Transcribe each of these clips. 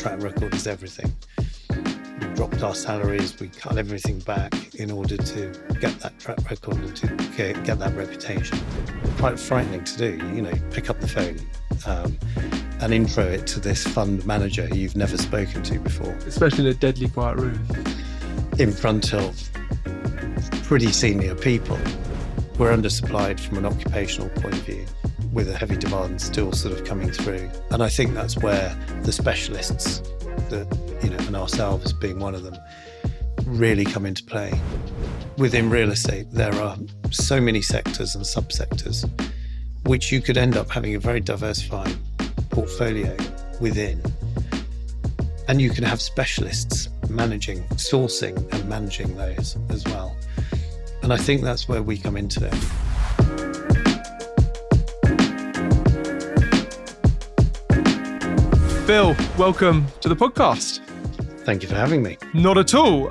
track record is everything. We dropped our salaries, we cut everything back in order to get that track record and to get that reputation. Quite frightening to do, pick up the phone and intro it to this fund manager who you've never spoken to before. Especially in a deadly quiet room. In front of pretty senior people. We're undersupplied from an occupational point of view, with a heavy demand still sort of coming through. And I think that's where the specialists, and ourselves being one of them, really come into play. Within real estate, there are so many sectors and subsectors, which you could end up having a very diversified portfolio within. And you can have specialists sourcing and managing those as well. And I think that's where we come into it. Bill, welcome to the podcast. Thank you for having me. Not at all.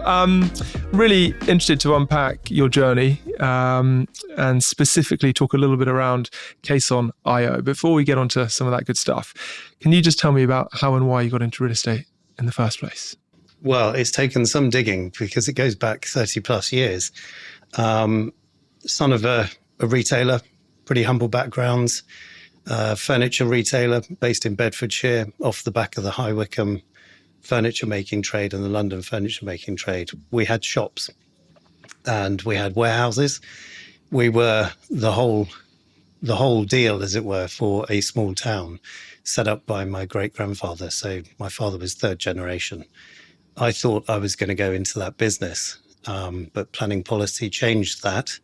Really interested to unpack your journey and specifically talk a little bit around Caisson IO. Before we get onto some of that good stuff, can you just tell me about how and why you got into real estate in the first place? Well, it's taken some digging because it goes back 30 plus years. Son of a retailer, pretty humble backgrounds, furniture retailer based in Bedfordshire, off the back of the High Wycombe furniture making trade and the London furniture making trade. We had shops and we had warehouses. We were the whole deal, as it were, for a small town set up by my great-grandfather. So my father was third generation. I thought I was going to go into that business, but planning policy changed that.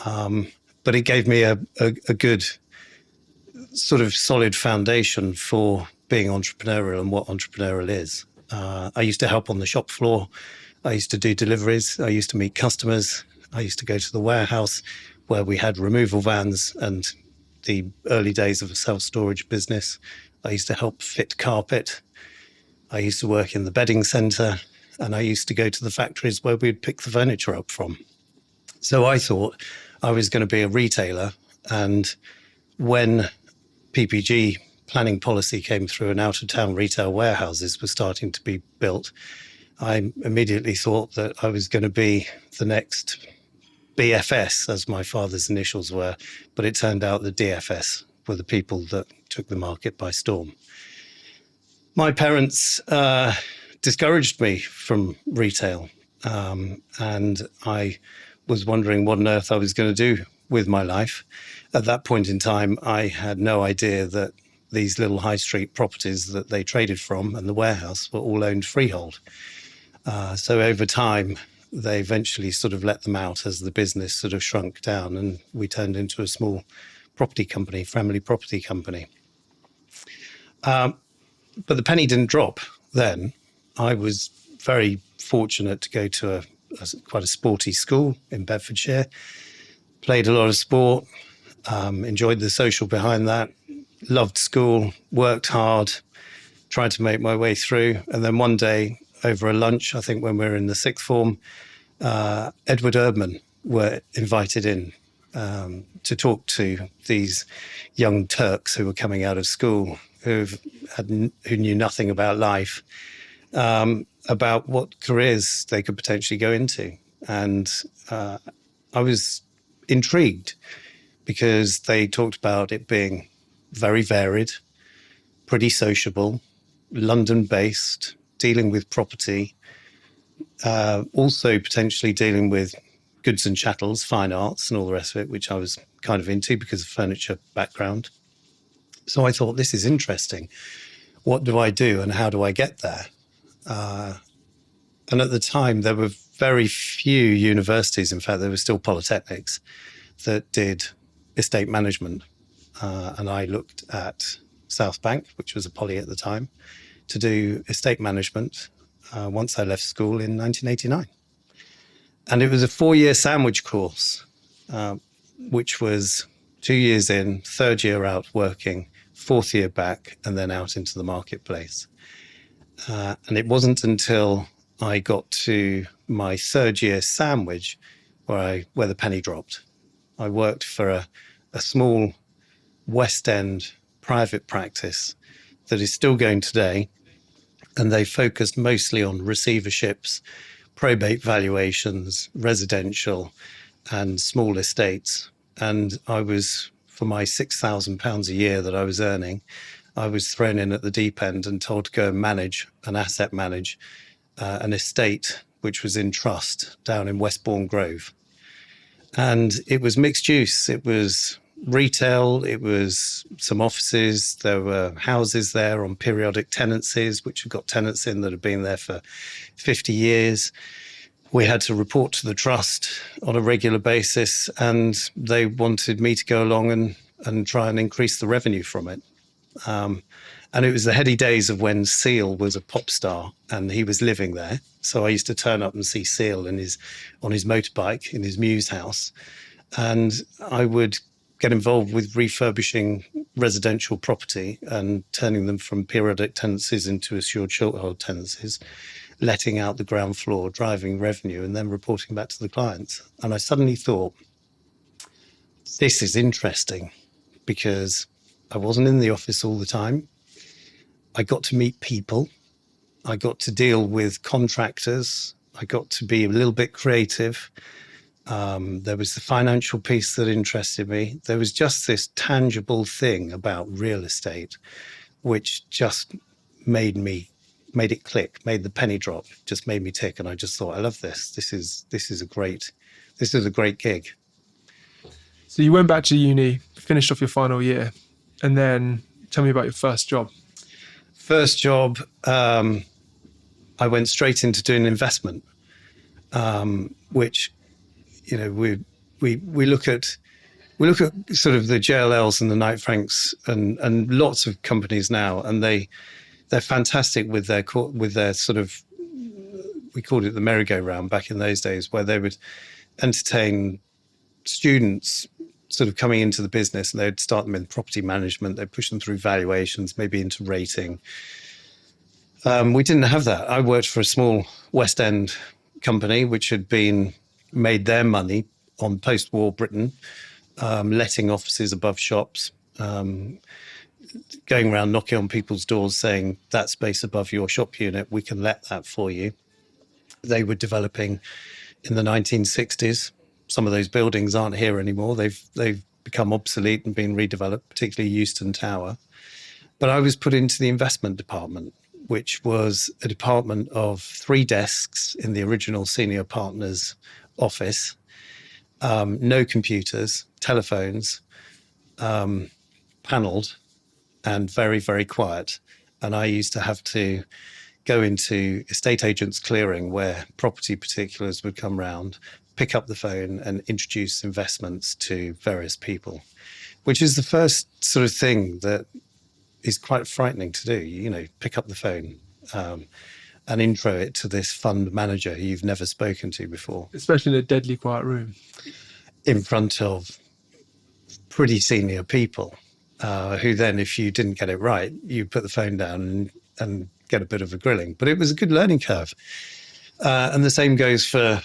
But it gave me a good sort of solid foundation for being entrepreneurial and what entrepreneurial is. I used to help on the shop floor. I used to do deliveries. I used to meet customers. I used to go to the warehouse where we had removal vans and the early days of a self-storage business. I used to help fit carpet. I used to work in the bedding centre, and I used to go to the factories where we'd pick the furniture up from. So I thought I was going to be a retailer. And when PPG planning policy came through and out-of-town retail warehouses were starting to be built, I immediately thought that I was going to be the next BFS, as my father's initials were. But it turned out the DFS were the people that took the market by storm. My parents discouraged me from retail, and I was wondering what on earth I was going to do with my life. At that point in time, I had no idea that these little high street properties that they traded from and the warehouse were all owned freehold. So over time, they eventually sort of let them out as the business sort of shrunk down, and we turned into a small property company, family property company. But the penny didn't drop then. I was very fortunate to go to quite a sporty school in Bedfordshire, played a lot of sport, enjoyed the social behind that, loved school, worked hard, tried to make my way through. And then one day over a lunch, I think when we were in the sixth form, Edward Erdman were invited in to talk to these young Turks who were coming out of school, who knew nothing about life, about what careers they could potentially go into. And I was intrigued because they talked about it being very varied, pretty sociable, London-based, dealing with property, also potentially dealing with goods and chattels, fine arts and all the rest of it, which I was kind of into because of furniture background. So I thought, this is interesting. What do I do and how do I get there? And at the time, there were very few universities, in fact, there were still polytechnics, that did estate management. And I looked at South Bank, which was a poly at the time, to do estate management once I left school in 1989. And it was a 4-year sandwich course, which was 2 years in, third year out working, fourth year back, and then out into the marketplace. And it wasn't until I got to my third year sandwich where the penny dropped. I worked for a small West End private practice that is still going today. and they focused mostly on receiverships, probate valuations, residential, and small estates. And I was, for my £6,000 a year that I was earning, I was thrown in at the deep end and told to go and manage an asset manage an estate which was in trust down in Westbourne Grove. And it was mixed use. It was retail, it was some offices, there were houses there on periodic tenancies, which have got tenants in that have been there for 50 years. We had to report to the trust on a regular basis, and they wanted me to go along and try and increase the revenue from it. And it was the heady days of when Seal was a pop star and he was living there. So I used to turn up and see Seal on his motorbike in his Muse house. And I would get involved with refurbishing residential property and turning them from periodic tenancies into assured short-hold tenancies, letting out the ground floor, driving revenue, and then reporting back to the clients. And I suddenly thought, this is interesting, because I wasn't in the office all the time. I got to meet people. I got to deal with contractors. I got to be a little bit creative. There was the financial piece that interested me. There was just this tangible thing about real estate, which just made it click, made the penny drop, just made me tick. And I just thought, I love this. This is a great gig. So you went back to uni, finished off your final year, and then tell me about your first job. First job, I went straight into doing investment, which, you know, we look at sort of the JLLs and the Knight Franks and lots of companies now, and they're fantastic with their sort of, we called it the merry-go-round back in those days, where they would entertain students sort of coming into the business, and they'd start them in property management, they'd push them through valuations, maybe into rating. We didn't have that. I worked for a small West End company which had made their money on post-war Britain, letting offices above shops, going around knocking on people's doors saying, that space above your shop unit, we can let that for you. They were developing in the 1960s. Some of those buildings aren't here anymore. They've become obsolete and been redeveloped, particularly Euston Tower. But I was put into the investment department, which was a department of 3 desks in the original senior partner's office, no computers, telephones, panelled, and very, very quiet. And I used to have to go into estate agents clearing, where property particulars would come round, pick up the phone and introduce investments to various people, which is the first sort of thing that is quite frightening to do. You know, pick up the phone and intro it to this fund manager who you've never spoken to before. Especially in a deadly quiet room. In front of pretty senior people who then, if you didn't get it right, you put the phone down and get a bit of a grilling. But it was a good learning curve. And the same goes for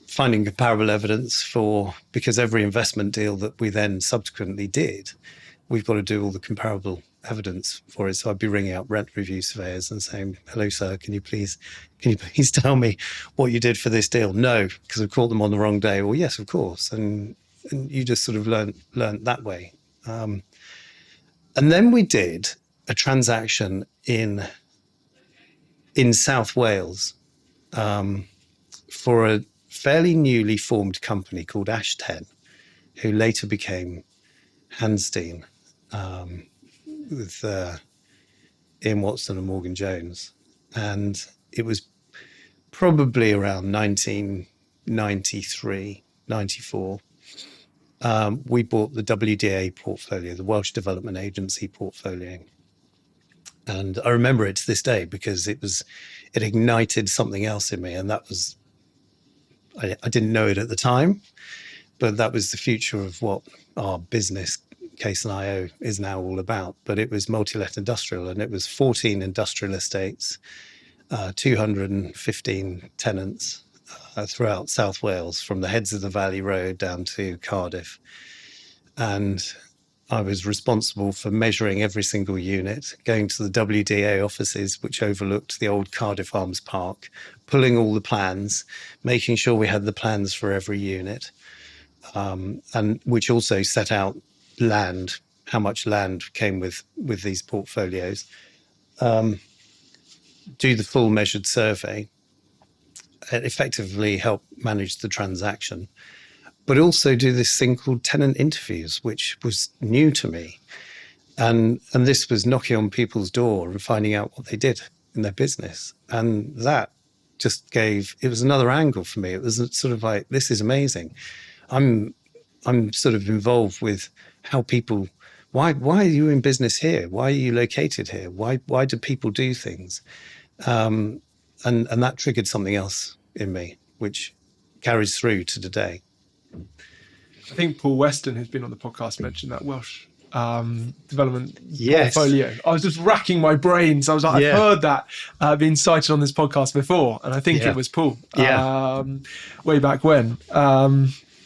finding comparable evidence because every investment deal that we then subsequently did, we've got to do all the comparable evidence for it. So I'd be ringing up rent review surveyors and saying, hello, sir, can you please tell me what you did for this deal? No, because I've caught them on the wrong day. Well, yes, of course. And you just sort of learn that way. And then we did a transaction in South Wales for a fairly newly formed company called Ashton, who later became Handstein, with Ian Watson and Morgan Jones. And it was probably around 1993, 94. We bought the WDA portfolio, the Welsh Development Agency portfolio. And I remember it to this day because it ignited something else in me. And that was, I didn't know it at the time, but that was the future of what our business, Caisson IO, is now all about. But it was multi-let industrial, and it was 14 industrial estates, 215 tenants throughout South Wales, from the heads of the Valley Road down to Cardiff. And I was responsible for measuring every single unit, going to the WDA offices, which overlooked the old Cardiff Arms Park, pulling all the plans, making sure we had the plans for every unit, and which also set out land, how much land came with these portfolios, do the full measured survey, effectively help manage the transaction, but also do this thing called tenant interviews, which was new to me. And this was knocking on people's door and finding out what they did in their business. And that just it was another angle for me. It was sort of like, this is amazing. I'm sort of involved with how people, why are you in business here? Why are you located here? Why do people do things? And that triggered something else in me, which carries through to today. I think Paul Weston, who's been on the podcast, mentioned that Welsh development Yes. portfolio. I was just racking my brains. I was like, Yeah. I've heard that being cited on this podcast before, and I think Yeah. it was Paul. Yeah. Way back when.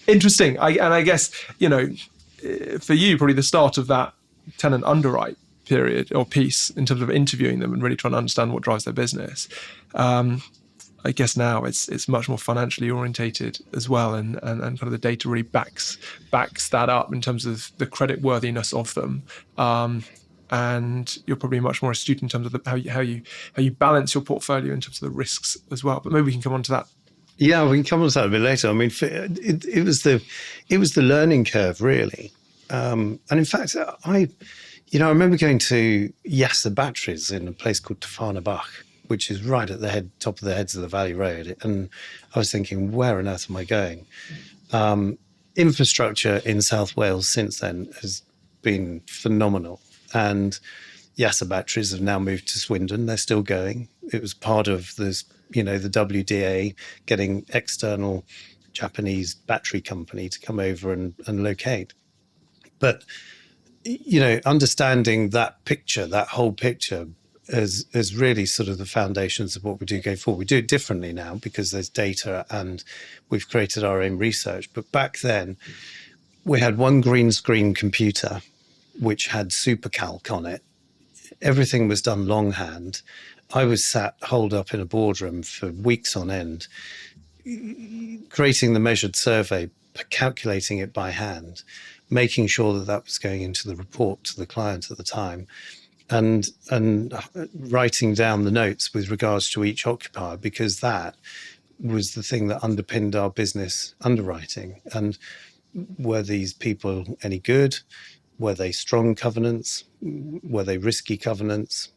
Interesting. I guess, for you, probably the start of that tenant underwrite period or piece in terms of interviewing them and really trying to understand what drives their business. I guess now it's much more financially orientated as well, and kind of the data really backs that up in terms of the credit worthiness of them. And you're probably much more astute in terms of how you balance your portfolio in terms of the risks as well. But maybe we can come on to that. Yeah, we can come on to that a bit later. I mean, it was the learning curve, really. And in fact, I remember going to Yardi batteries in a place called Bach, which is right at the top of the heads of the Valley Road. And I was thinking, where on earth am I going? Infrastructure in South Wales since then has been phenomenal. And Yardi batteries have now moved to Swindon. They're still going. It was part of this, the WDA getting external Japanese battery company to come over and locate. But, understanding that picture, that whole picture, is really sort of the foundations of what we do going forward. We do it differently now because there's data and we've created our own research. But back then, we had one green screen computer which had SuperCalc on it. Everything was done longhand. I was sat holed up in a boardroom for weeks on end, creating the measured survey, calculating it by hand, making sure that was going into the report to the client at the time, and writing down the notes with regards to each occupier, because that was the thing that underpinned our business underwriting. And were these people any good? Were they strong covenants? Were they risky covenants?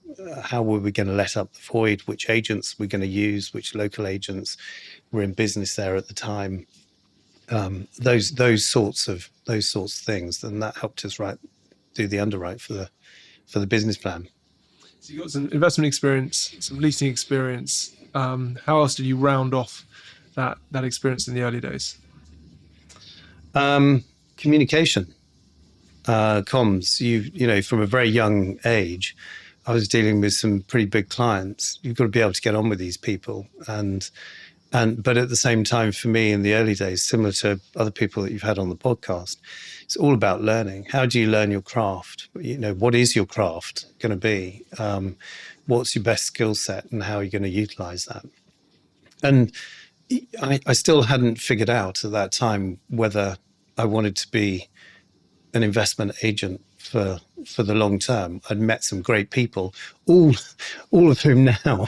How were we going to let up the void? Which agents were going to use? Which local agents were in business there at the time? Those sorts of things, and that helped us do the underwrite for the business plan. So you got some investment experience, some leasing experience. How else did you round off that experience in the early days? Communication, comms. From a very young age, I was dealing with some pretty big clients. You've got to be able to get on with these people, but at the same time, for me in the early days, similar to other people that you've had on the podcast, it's all about learning. How do you learn your craft? What is your craft going to be? What's your best skill set, and how are you going to utilize that? And I still hadn't figured out at that time whether I wanted to be an investment agent for the long term. I'd met some great people, all of whom now,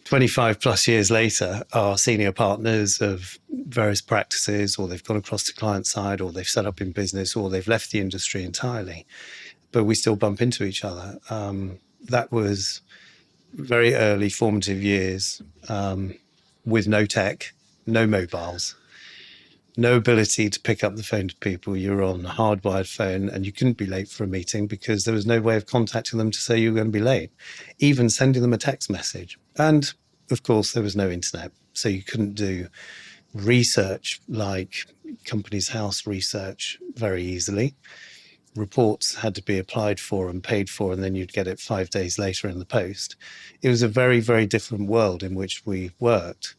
25 plus years later, are senior partners of various practices, or they've gone across to client side, or they've set up in business, or they've left the industry entirely. But we still bump into each other. That was very early formative years, with no tech, no mobiles, no ability to pick up the phone to people. You're on a hardwired phone, and you couldn't be late for a meeting because there was no way of contacting them to say you were going to be late, even sending them a text message. And of course, there was no internet, so you couldn't do research like Companies House research very easily. Reports had to be applied for and paid for, and then you'd get it 5 days later in the post. It was a very, very different world in which we worked.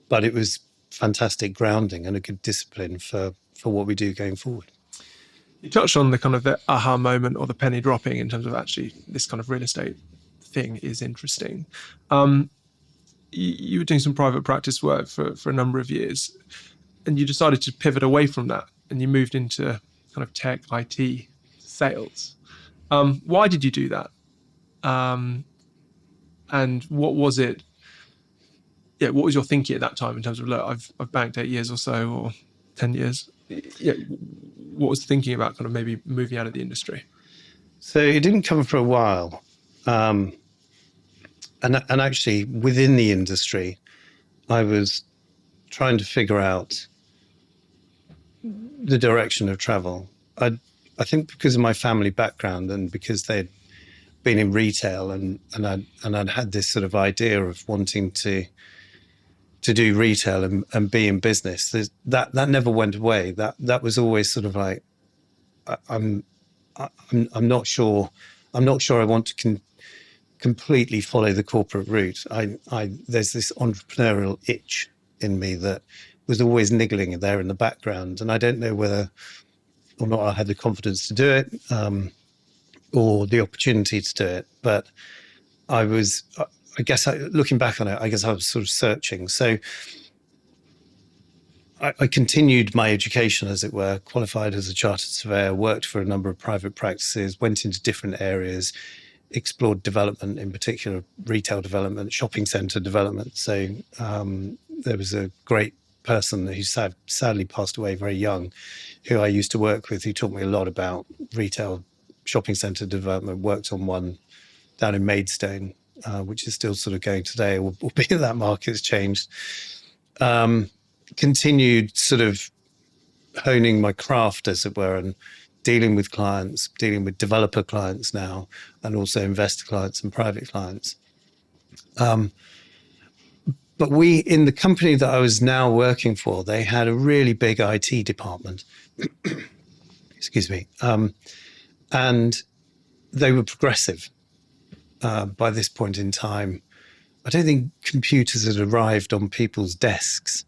But it was fantastic grounding and a good discipline for for what we do going forward. You touched on the kind of the aha moment or the penny dropping in terms of actually this kind of real estate thing is interesting. You were doing some private practice work for a number of years, and you decided to pivot away from that, and you moved into kind of tech IT sales. Why did you do that? And what was it? Yeah, what was your thinking at that time in terms of, look, I've banked 8 years or so, or 10 years? Yeah, what was the thinking about kind of maybe moving out of the industry? So it didn't come for a while. And actually, within the industry, I was trying to figure out the direction of travel. I think because of my family background and because they'd been in retail and I'd had this sort of idea of wanting to do retail and be in business, that never went away. That was always sort of like, I'm not sure I want to completely follow the corporate route. There's this entrepreneurial itch in me that was always niggling there in the background, and I don't know whether or not I had the confidence to do it or the opportunity to do it. But I guess looking back on it, I guess I was sort of searching. So I continued my education, as it were, qualified as a chartered surveyor, worked for a number of private practices, went into different areas, explored development, in particular retail development, shopping centre development. So there was a great person who sadly passed away very young, who I used to work with, who taught me a lot about retail shopping centre development. Worked on one down in Maidstone, which is still sort of going today, albeit that market's changed. Continued sort of honing my craft, as it were, and dealing with clients, dealing with developer clients now, and also investor clients and private clients. But in the company that I was now working for, they had a really big IT department. Excuse me. And they were progressive by this point in time. I don't think computers had arrived on people's desks,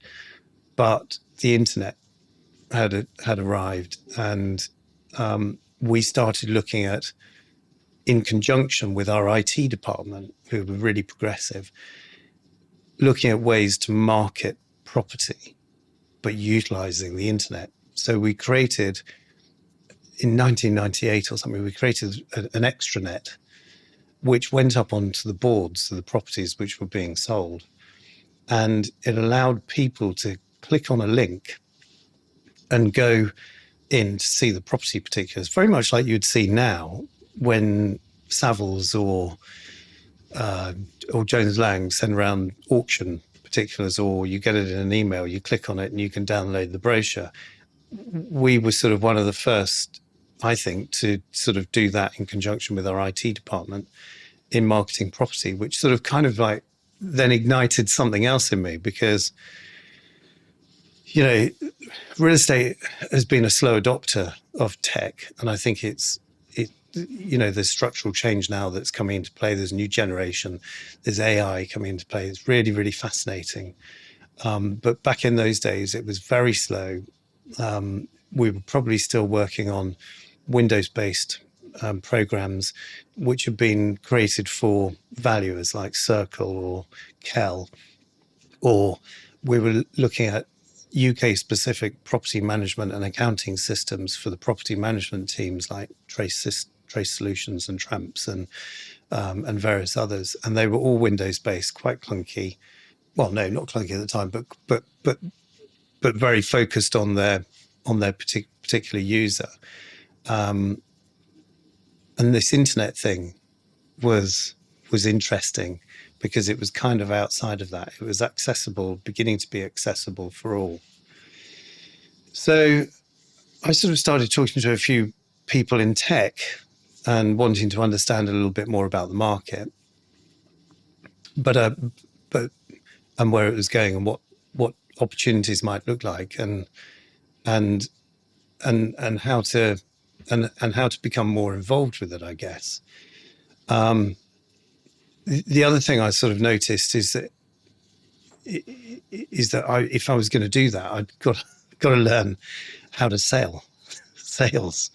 but the internet had arrived, and we started looking at, in conjunction with our IT department, who were really progressive, looking at ways to market property, but utilizing the internet. So we created, in 1998 or something, we created an extranet, which went up onto the boards of the properties which were being sold. And it allowed people to click on a link and go in to see the property particulars, very much like you'd see now when Savills or Jones Lang send around auction particulars, or you get it in an email, you click on it and you can download the brochure. We were sort of one of the first, I think, to sort of do that in conjunction with our IT department in marketing property, which sort of kind of like then ignited something else in me, because, you know, real estate has been a slow adopter of tech. And I think there's structural change now that's coming into play. There's a new generation. There's AI coming into play. It's really, really fascinating. But back in those days, it was very slow. We were probably still working on Windows-based programs, which have been created for valuers like Circle or Kell, or we were looking at UK-specific property management and accounting systems for the property management teams like Trace Solutions and Tramps and various others, and they were all Windows-based, quite clunky. Well, no, not clunky at the time, but very focused on their particular user. And this internet thing was interesting because it was kind of outside of that. It was accessible, beginning to be accessible for all. So I sort of started talking to a few people in tech and wanting to understand a little bit more about the market, but and where it was going and what opportunities might look like, and how to become more involved with it, I guess. The other thing I sort of noticed is that if I was going to do that, I'd got to learn how to sales,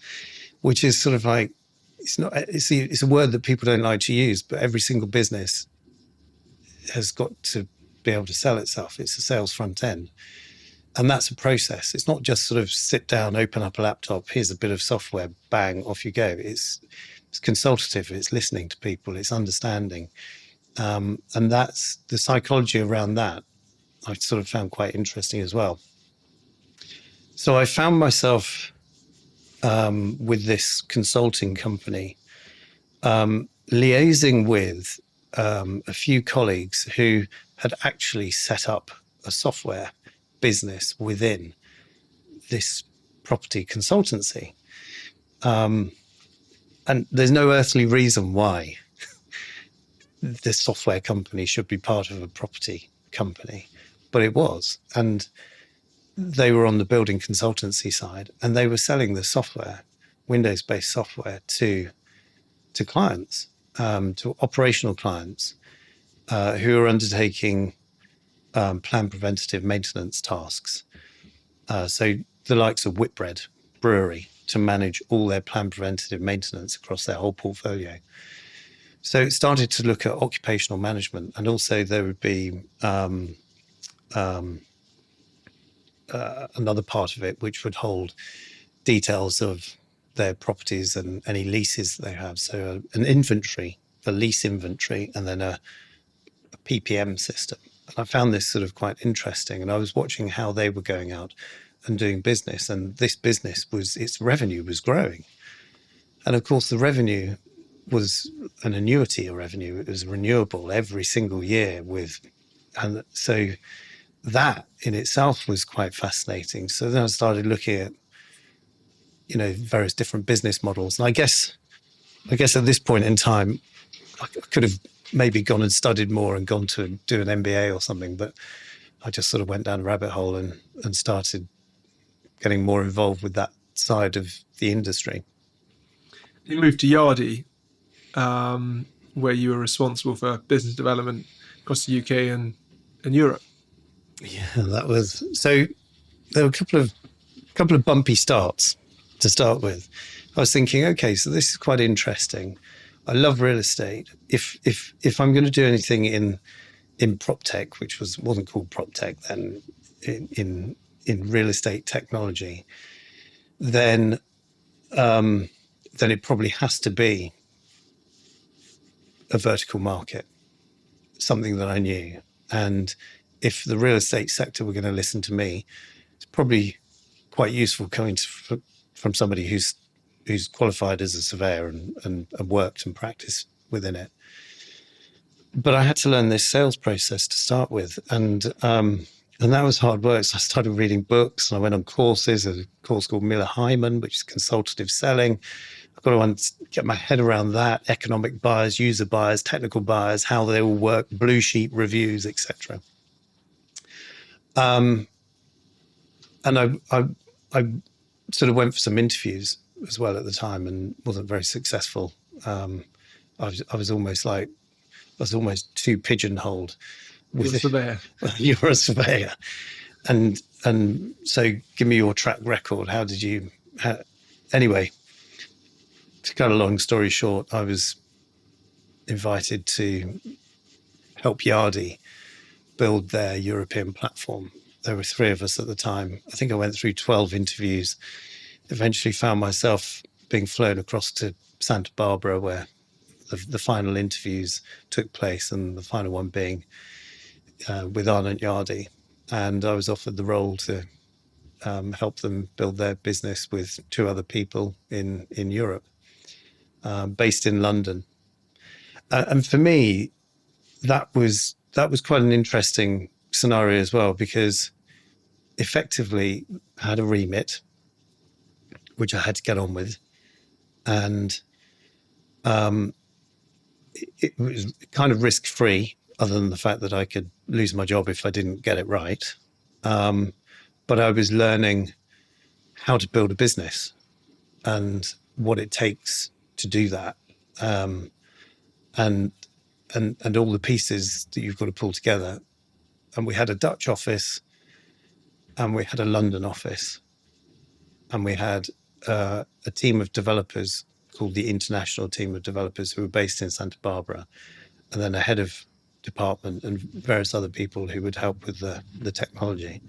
which is sort of like, it's a word that people don't like to use, but every single business has got to be able to sell itself. It's a sales front end. And that's a process. It's not just sort of sit down, open up a laptop, here's a bit of software, bang, off you go. It's consultative, it's listening to people, it's understanding. And that's the psychology around that I sort of found quite interesting as well. So I found myself with this consulting company, liaising with a few colleagues who had actually set up a software business within this property consultancy. And there's no earthly reason why this software company should be part of a property company, but it was. And they were on the building consultancy side, and they were selling the software, Windows-based software, to clients, to operational clients who are undertaking planned preventative maintenance tasks. So the likes of Whitbread Brewery, to manage all their planned preventative maintenance across their whole portfolio. So it started to look at occupational management, and also there would be another part of it which would hold details of their properties and any leases they have. So an inventory, a lease inventory, and then a PPM system. And I found this sort of quite interesting. And I was watching how they were going out and doing business. And this business its revenue was growing. And of course, the revenue was an annuity revenue. It was renewable every single year and so that in itself was quite fascinating. So then I started looking at, various different business models. And I guess at this point in time, I could have maybe gone and studied more and gone to do an MBA or something, but I just sort of went down a rabbit hole and started getting more involved with that side of the industry. You moved to Yardi, where you were responsible for business development across the UK and Europe. Yeah, that was so. There were a couple of bumpy starts to start with. I was thinking, okay, so this is quite interesting. I love real estate. If I'm going to do anything in prop tech, which wasn't called prop tech then, in real estate technology, then it probably has to be a vertical market, something that I knew. And if the real estate sector were going to listen to me, it's probably quite useful coming from somebody who's qualified as a surveyor and worked and practiced within it. But I had to learn this sales process to start with, and that was hard work. So I started reading books, and I went on courses, a course called Miller Hyman, which is consultative selling. I've got to get my head around that, economic buyers, user buyers, technical buyers, how they all work, blue sheet reviews, etc. And I sort of went for some interviews as well at the time and wasn't very successful. I was almost too pigeonholed. You're a surveyor. You're a surveyor. And so give me your track record. How did you, anyway, to cut a long story short, I was invited to help Yardi build their European platform. There were 3 of us at the time. I think I went through 12 interviews, eventually found myself being flown across to Santa Barbara, where the final interviews took place, and the final one being with Arnott Yardi. And I was offered the role to help them build their business with 2 other people in Europe, based in London. And for me, that was quite an interesting scenario as well, because effectively I had a remit, which I had to get on with. And it was kind of risk-free, other than the fact that I could lose my job if I didn't get it right. But I was learning how to build a business and what it takes to do that. And all the pieces that you've got to pull together. And we had a Dutch office and we had a London office. and we had a team of developers called the International Team of Developers, who were based in Santa Barbara, and then a head of department and various other people who would help with the technology.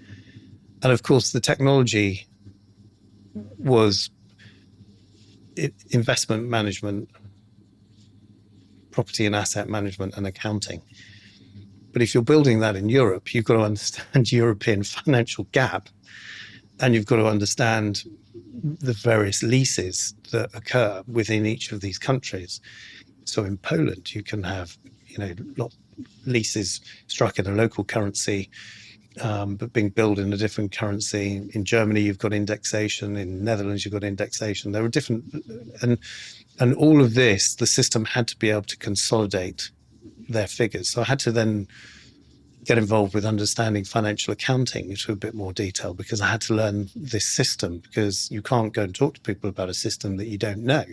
And of course, the technology was investment management, property and asset management, and accounting. But if you're building that in Europe, you've got to understand European financial gap, and you've got to understand the various leases that occur within each of these countries. So in Poland, you can have, leases struck in a local currency, but being billed in a different currency. In Germany, you've got indexation. In Netherlands, you've got indexation. There are different, and all of this, the system had to be able to consolidate their figures. So I had to then get involved with understanding financial accounting to a bit more detail, because I had to learn this system, because you can't go and talk to people about a system that you don't know,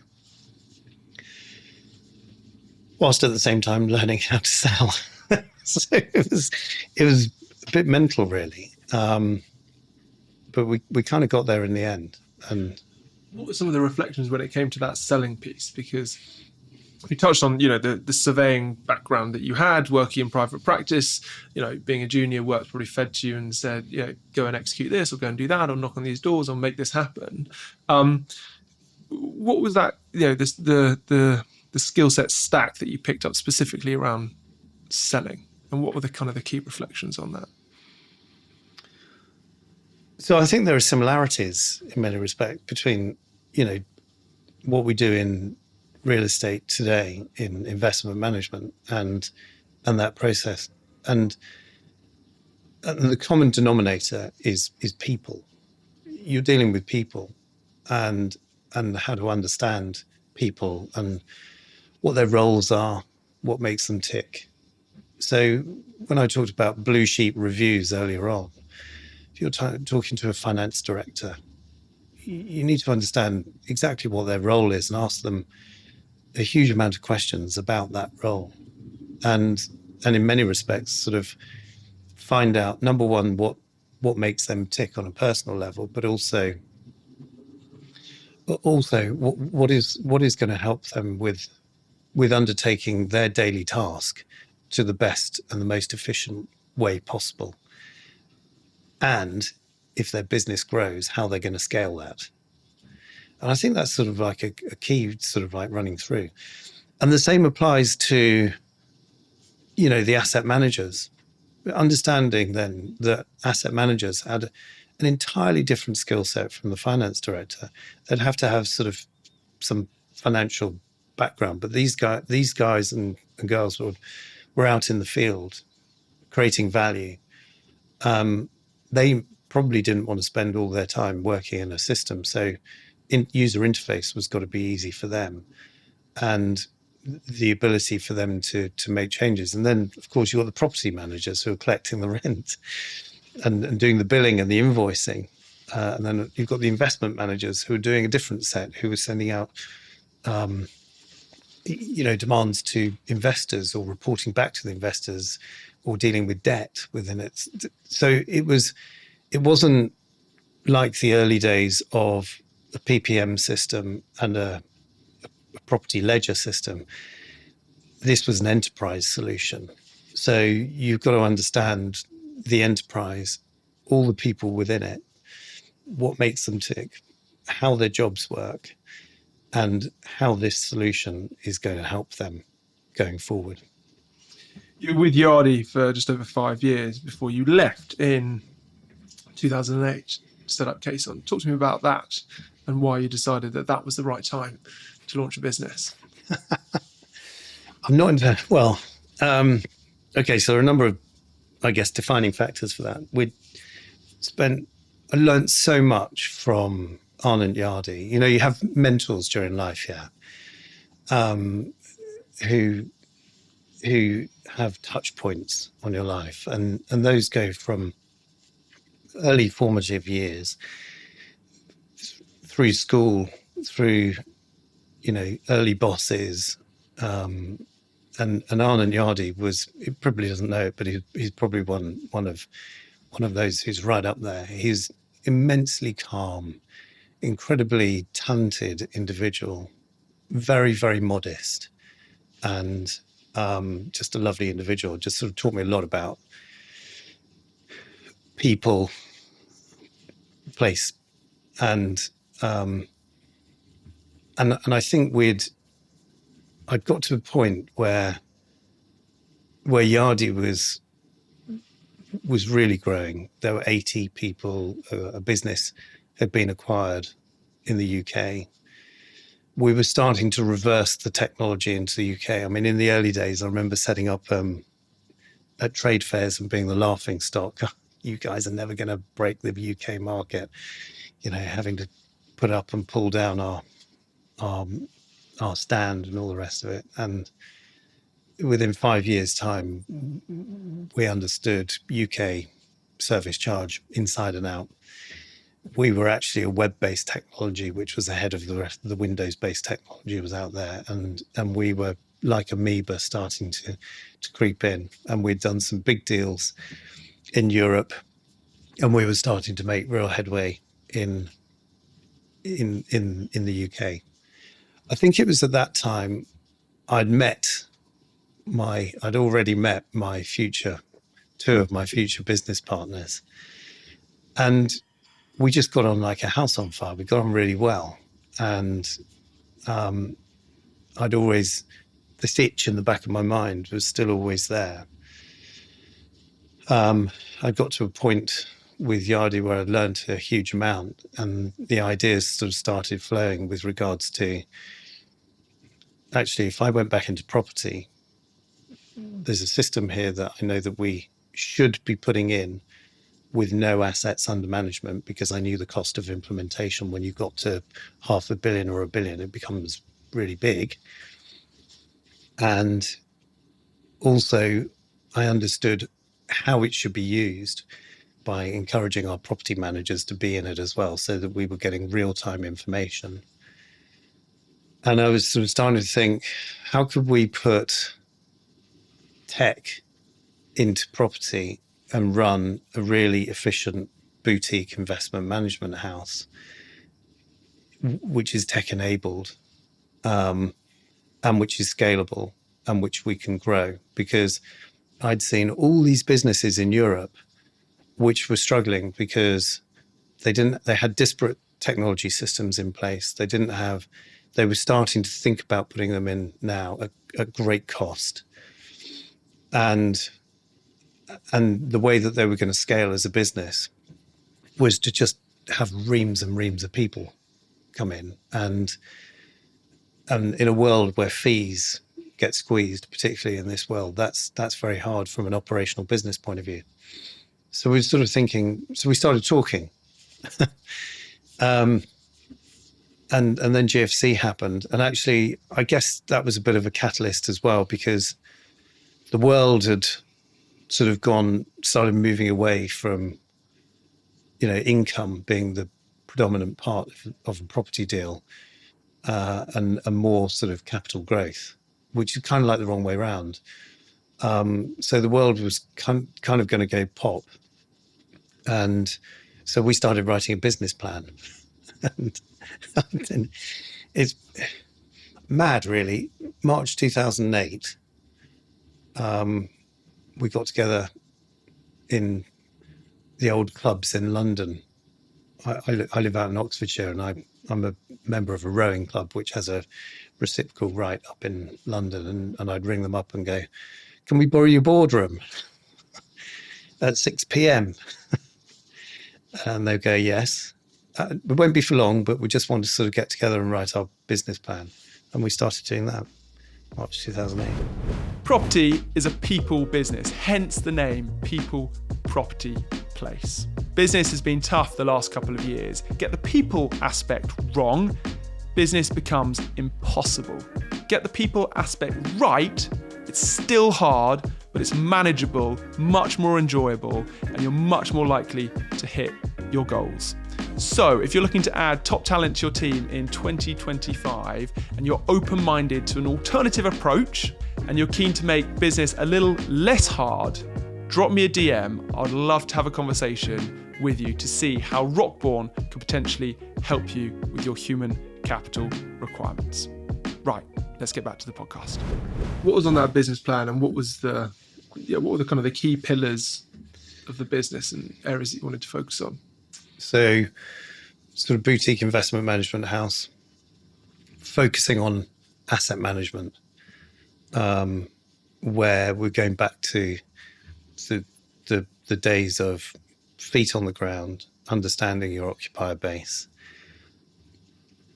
whilst at the same time learning how to sell. So it was a bit mental, really. But we kind of got there in the end. And what were some of the reflections when it came to that selling piece? Because you touched on, the surveying background that you had, working in private practice, being a junior, work probably fed to you and said, go and execute this, or go and do that, or knock on these doors, or make this happen. What was that, the skill set stack that you picked up specifically around selling? And what were the kind of the key reflections on that? So I think there are similarities in many respects between, what we do in real estate today in investment management and that process. And the common denominator is people. You're dealing with people, and how to understand people and what their roles are, what makes them tick. So when I talked about blue sheet reviews earlier on, if you're talking to a finance director, you need to understand exactly what their role is and ask them a huge amount of questions about that role. And in many respects, sort of find out, number one, what makes them tick on a personal level, but also what is going to help them with undertaking their daily task to the best and the most efficient way possible. And if their business grows, how they're going to scale that. And I think that's sort of like a key sort of like running through. And the same applies to, the asset managers. Understanding then that asset managers had an entirely different skill set from the finance director. They'd have to have sort of some financial background, but these guys and girls were out in the field creating value. They probably didn't want to spend all their time working in a system. So user interface was got to be easy for them, and the ability for them to make changes. And then, of course, you've got the property managers who are collecting the rent and doing the billing and the invoicing. And then you've got the investment managers who are doing a different set, who are sending out, demands to investors, or reporting back to the investors, or dealing with debt within it. So it wasn't like the early days of a PPM system and a property ledger system. This was an enterprise solution. So you've got to understand the enterprise, all the people within it, what makes them tick, how their jobs work, and how this solution is going to help them going forward. You were with Yardi for just over 5 years before you left in 2008 to set up Caisson. Talk to me about that and why you decided that was the right time to launch a business. I'm not into, okay, so there are a number of, I guess, defining factors for that. I learned so much from Arne and Yardi. You have mentors during life, who have touch points on your life, and those go from early formative years through school, through early bosses, and Arne and Yardi he probably doesn't know it, but he's probably one of those who's right up there. He's immensely calm, incredibly talented individual, very, very modest, and just a lovely individual. Just sort of taught me a lot about people, place, and I think I'd got to a point where Yardi was really growing. There were 80 people. A business had been acquired in the UK. We were starting to reverse the technology into the UK. I mean, in the early days, I remember setting up at trade fairs and being the laughing stock. You guys are never going to break the UK market. Having to put up and pull down our stand and all the rest of it. And within 5 years' time, we understood UK service charge inside and out. We were actually a web-based technology, which was ahead of the rest of the Windows-based technology was out there. And we were like amoeba starting to creep in. And we'd done some big deals in Europe, and we were starting to make real headway in the UK. I think it was at that time I'd already met two of my future business partners, and we just got on like a house on fire. We got on really well, and this itch in the back of my mind was still always there. I got to a point with Yardi where I'd learned a huge amount, and the ideas sort of started flowing with regards to, actually, if I went back into property, there's a system here that I know that we should be putting in with no assets under management, because I knew the cost of implementation when you got to $500 million or $1 billion, it becomes really big. And also I understood how it should be used by encouraging our property managers to be in it as well, so that we were getting real-time information. And I was sort of starting to think, how could we put tech into property and run a really efficient boutique investment management house, which is tech-enabled, and which is scalable, and which we can grow? Because I'd seen all these businesses in Europe which were struggling because they had disparate technology systems in place. They were starting to think about putting them in now at great cost. And the way that they were going to scale as a business was to just have reams and reams of people come in. And in a world where fees get squeezed, particularly in this world, that's very hard from an operational business point of view. So we were sort of thinking, so we started talking. And then GFC happened. And actually, I guess that was a bit of a catalyst as well, because the world had sort of started moving away from, income being the predominant part of a property deal, and more sort of capital growth, which is kind of like the wrong way around. So the world was kind of going to go pop. And so we started writing a business plan. and it's mad, really. March 2008, we got together in the old clubs in London. I live out in Oxfordshire, and I'm a member of a rowing club, which has a reciprocal right up in London. And I'd ring them up and go, can we borrow your boardroom at 6 p.m? And they'd go, yes. It won't be for long, but we just want to sort of get together and write our business plan. And we started doing that, March 2008. Property is a people business, hence the name People, Property, Place. Business has been tough the last couple of years. Get the people aspect wrong, business becomes impossible. Get the people aspect right, it's still hard, but it's manageable, much more enjoyable, and you're much more likely to hit your goals. So if you're looking to add top talent to your team in 2025 and you're open-minded to an alternative approach and you're keen to make business a little less hard, drop me a DM. I'd love to have a conversation with you to see how Rockborn could potentially help you with your human capital requirements. Right, let's get back to the podcast. What was on that business plan, and what were the kind of the key pillars of the business and areas that you wanted to focus on? So, sort of boutique investment management house, focusing on asset management, where we're going back to the days of feet on the ground, understanding your occupier base,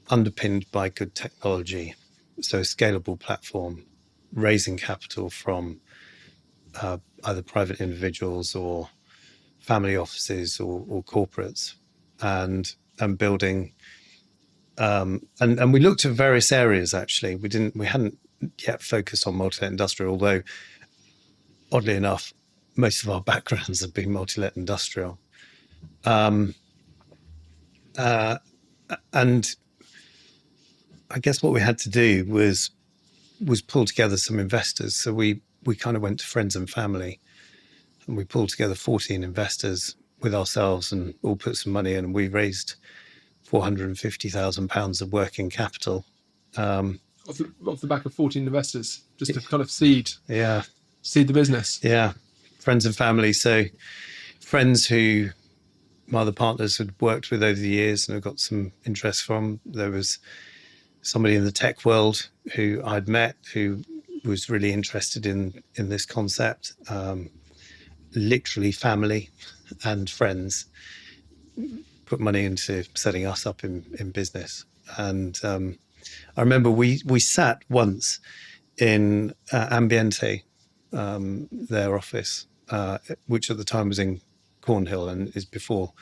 underpinned by good technology, so a scalable platform, raising capital from either private individuals or family offices or corporates, and building. And we looked at various areas. Actually, we hadn't yet focused on multi-let industrial, although oddly enough, most of our backgrounds have been multi-let industrial. And I guess what we had to do was pull together some investors. So we kind of went to friends and family, and we pulled together 14 investors with ourselves and all put some money in, and we raised £450,000 of working capital. Off the back of 14 investors, just to kind of seed the business. Yeah, friends and family. So friends who my other partners had worked with over the years and have got some interest from. There was somebody in the tech world who I'd met who was really interested in this concept. Literally family and friends put money into setting us up in business. And I remember we sat once in Ambiente, their office, which at the time was in Cornhill and is before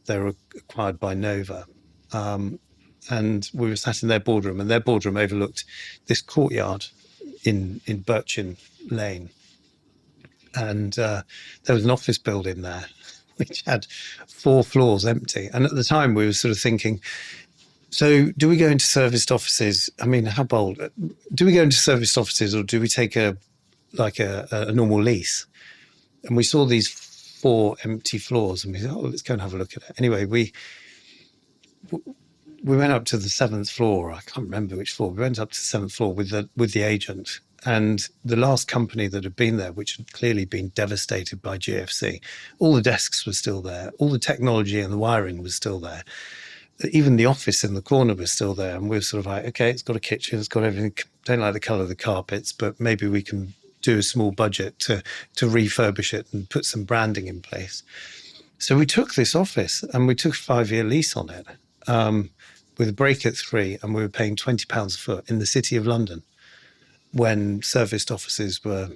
they were acquired by Nova. And we were sat in their boardroom, and their boardroom overlooked this courtyard in Birchin Lane. And there was an office building there, which had 4 floors empty. And at the time we were sort of thinking, so do we go into serviced offices? I mean, how bold? Do we go into serviced offices, or do we take a normal lease? And we saw these 4 empty floors, and we thought, oh, let's go and have a look at it. Anyway, we went up to the 7th floor. I can't remember which floor. We went up to the 7th floor with the agent. And the last company that had been there, which had clearly been devastated by GFC, all the desks were still there. All the technology and the wiring was still there. Even the office in the corner was still there. And we were sort of like, okay, it's got a kitchen, it's got everything. Don't like the colour of the carpets, but maybe we can do a small budget to refurbish it and put some branding in place. So we took this office and we took a 5-year lease on it, with a break at 3, and we were paying £20 a foot in the City of London, when serviced offices were,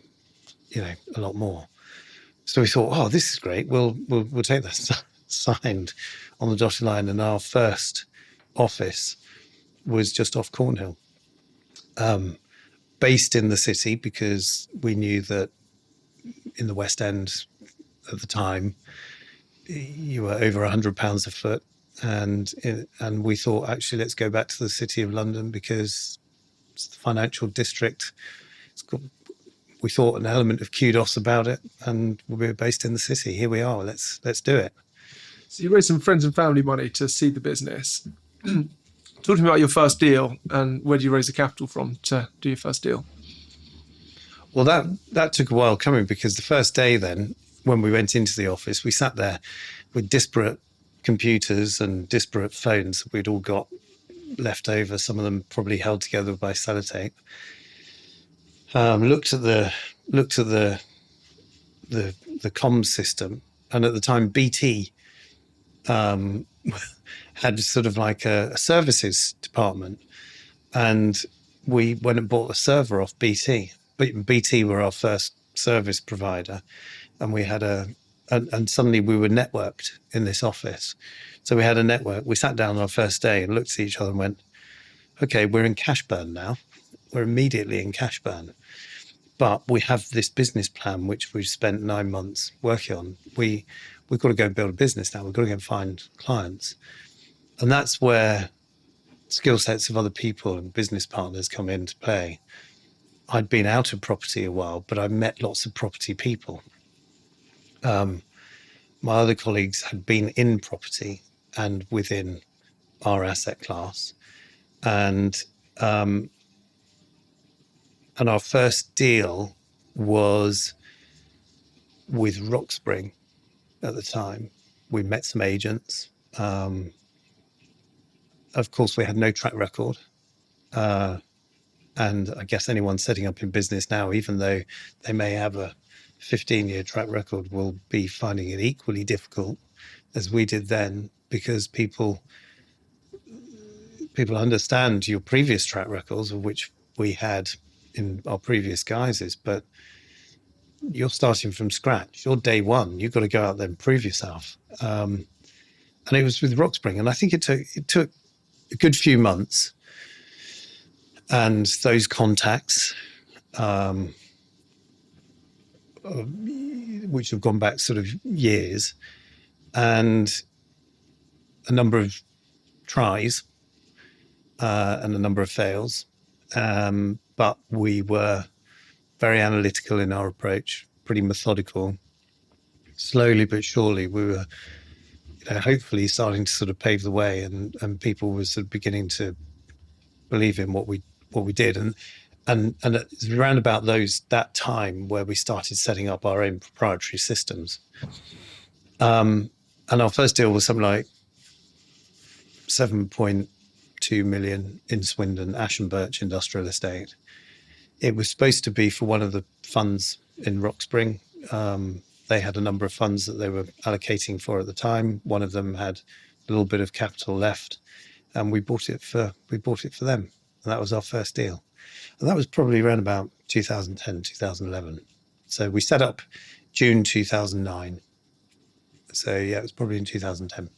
a lot more. So we thought, oh, this is great. We'll take that signed on the dotted line. And our first office was just off Cornhill, based in the city, because we knew that in the West End at the time, you were over £100 a foot. And we thought, actually, let's go back to the City of London because it's the financial district. We thought an element of kudos about it, and we were based in the city. Here we are. Let's do it. So you raised some friends and family money to seed the business. Talk to me about your first deal, and where did you raise the capital from to do your first deal? Well, that took a while coming, because the first day then, when we went into the office, we sat there with disparate computers and disparate phones that we'd all got left over, some of them probably held together by sellotape. Looked at the comms system, and at the time BT had sort of like a services department, and we went and bought a server off BT. But BT were our first service provider, and we had and suddenly we were networked in this office. So we had a network. We sat down on our first day and looked at each other and went, okay, we're in cash burn now. We're immediately in cash burn. But we have this business plan, which we've spent 9 months working on. We've got to go and build a business now. We've got to go and find clients. And that's where skill sets of other people and business partners come into play. I'd been out of property a while, but I met lots of property people. My other colleagues had been in property and within our asset class. And our first deal was with Rockspring at the time. We met some agents. Of course, we had no track record. And I guess anyone setting up in business now, even though they may have a 15-year track record, will be finding it equally difficult as we did then, because people understand your previous track records, of which we had in our previous guises, but you're starting from scratch. You're day one. You've got to go out there and prove yourself. And it was with Rockspring, and I think it took a good few months, and those contacts, which have gone back sort of years, and a number of tries and a number of fails. But we were very analytical in our approach, pretty methodical. Slowly but surely, we were hopefully starting to sort of pave the way, and people were sort of beginning to believe in what we did. And it's around about that time where we started setting up our own proprietary systems. And our first deal was something like 7.2 million in Swindon, Ash and Birch Industrial Estate. It was supposed to be for one of the funds in Rockspring. They had a number of funds that they were allocating for at the time. One of them had a little bit of capital left, and we bought it for them. And that was our first deal. And that was probably around about 2010, 2011. So we set up June 2009. So yeah, it was probably in 2010,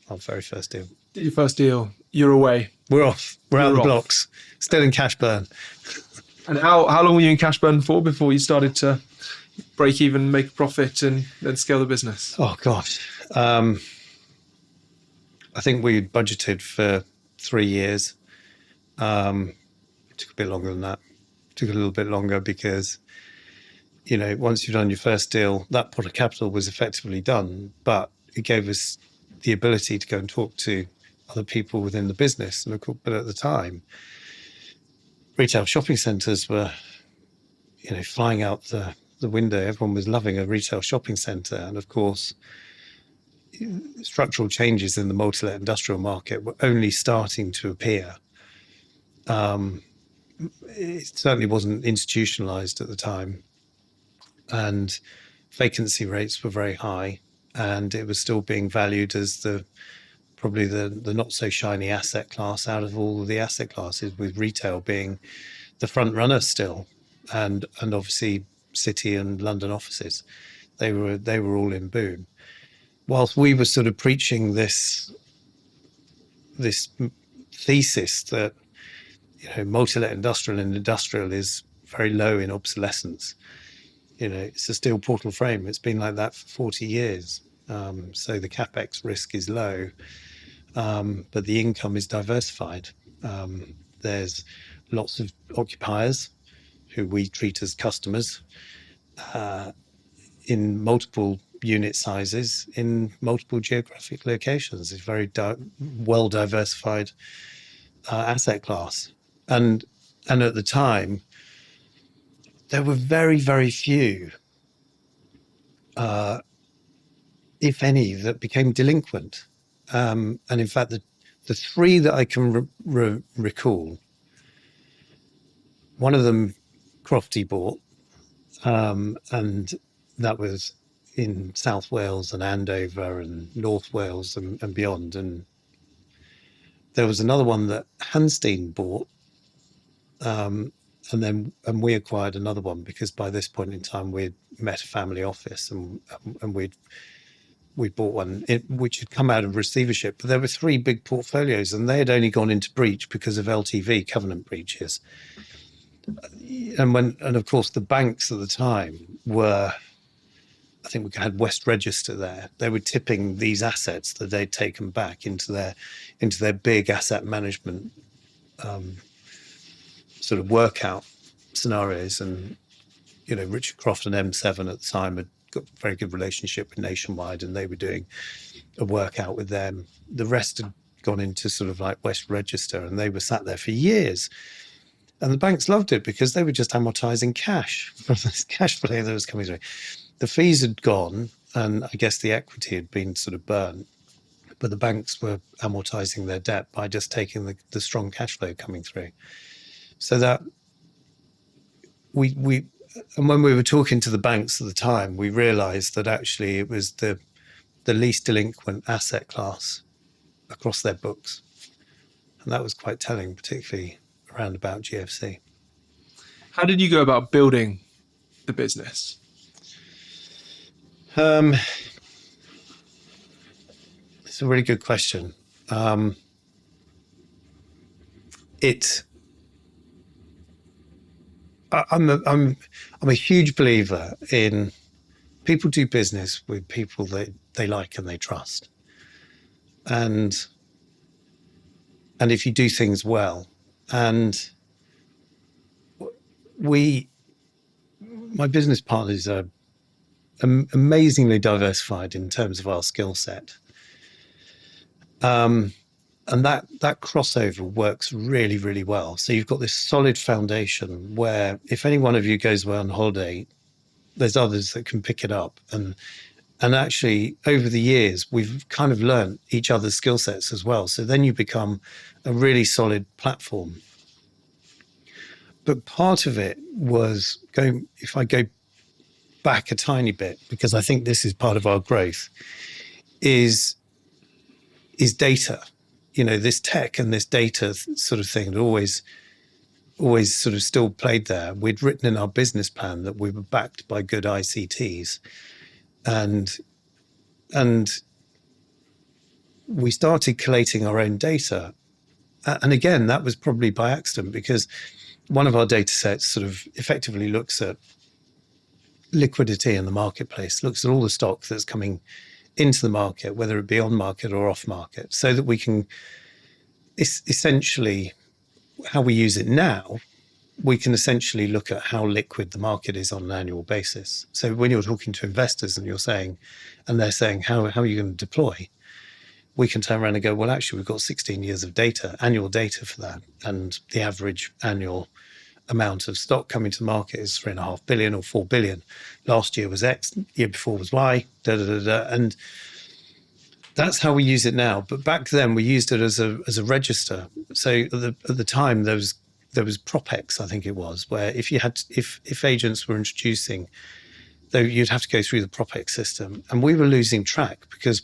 our very first deal. Did your first deal, you're away. We're off. We're out of the blocks. Still in cash burn. And how long were you in cash burn for before you started to break even, make a profit, and then scale the business? Oh gosh. I think we budgeted for 3 years. It took a bit longer than that. It took a little bit longer because, once you've done your first deal, that pot of capital was effectively done, but it gave us the ability to go and talk to other people within the business. And of course, but at the time, retail shopping centres were, flying out the window. Everyone was loving a retail shopping centre. And of course, structural changes in the multi-let industrial market were only starting to appear. It certainly wasn't institutionalized at the time, and vacancy rates were very high, and it was still being valued as probably the not so shiny asset class out of all of the asset classes, with retail being the front runner still, and obviously City and London offices, they were all in boom, whilst we were sort of preaching this thesis that multi-let industrial and industrial is very low in obsolescence. It's a steel portal frame. It's been like that for 40 years. So the capex risk is low, but the income is diversified. There's lots of occupiers who we treat as customers in multiple unit sizes, in multiple geographic locations. It's very well diversified asset class. And at the time, there were very, very few, if any, that became delinquent. And in fact, the three that I can recall, one of them Crofty bought, and that was in South Wales and Andover and North Wales and beyond. And there was another one that Hanstein bought, and we acquired another one because by this point in time we'd met a family office and we'd bought one which had come out of receivership. But there were three big portfolios, and they had only gone into breach because of LTV covenant breaches. And of course the banks at the time were, I think we had West Register there. They were tipping these assets that they'd taken back into their big asset management sort of workout scenarios. And Richard Croft and M7 at the time had got a very good relationship with Nationwide, and they were doing a workout with them. The rest had gone into sort of like West Register, and they were sat there for years. And the banks loved it because they were just amortizing cash from this cash flow that was coming through. The fees had gone, and I guess the equity had been sort of burnt, but the banks were amortizing their debt by just taking the strong cash flow coming through. So that and when we were talking to the banks at the time, we realized that actually it was the least delinquent asset class across their books. And that was quite telling, particularly around about GFC. How did you go about building the business? It's a really good question. I'm a huge believer in people do business with people that they like and they trust. And if you do things well, and my business partners are amazingly diversified in terms of our skill set. And that crossover works really, really well. So you've got this solid foundation where if any one of you goes away on holiday, there's others that can pick it up. And actually, over the years, we've kind of learned each other's skill sets as well. So then you become a really solid platform. But part of it was if I go back a tiny bit, because I think this is part of our growth, is data. You know, this tech and this data sort of thing that always sort of still played there. We'd written in our business plan that we were backed by good ICTs, and we started collating our own data. And again, that was probably by accident, because one of our data sets sort of effectively looks at liquidity in the marketplace, looks at all the stock that's coming into the market, whether it be on market or off market, so that we can essentially, how we use it now, we can essentially look at how liquid the market is on an annual basis. So when you're talking to investors and they're saying, how are you going to deploy? We can turn around and go, well, actually, we've got 16 years of data, annual data for that. And the average annual amount of stock coming to market is 3.5 billion or 4 billion. Last year was X, year before was Y, And that's how we use it now. But back then we used it as a register. So at the time there was PropX, I think it was, where if agents were introducing, though, you'd have to go through the PropX system. And we were losing track because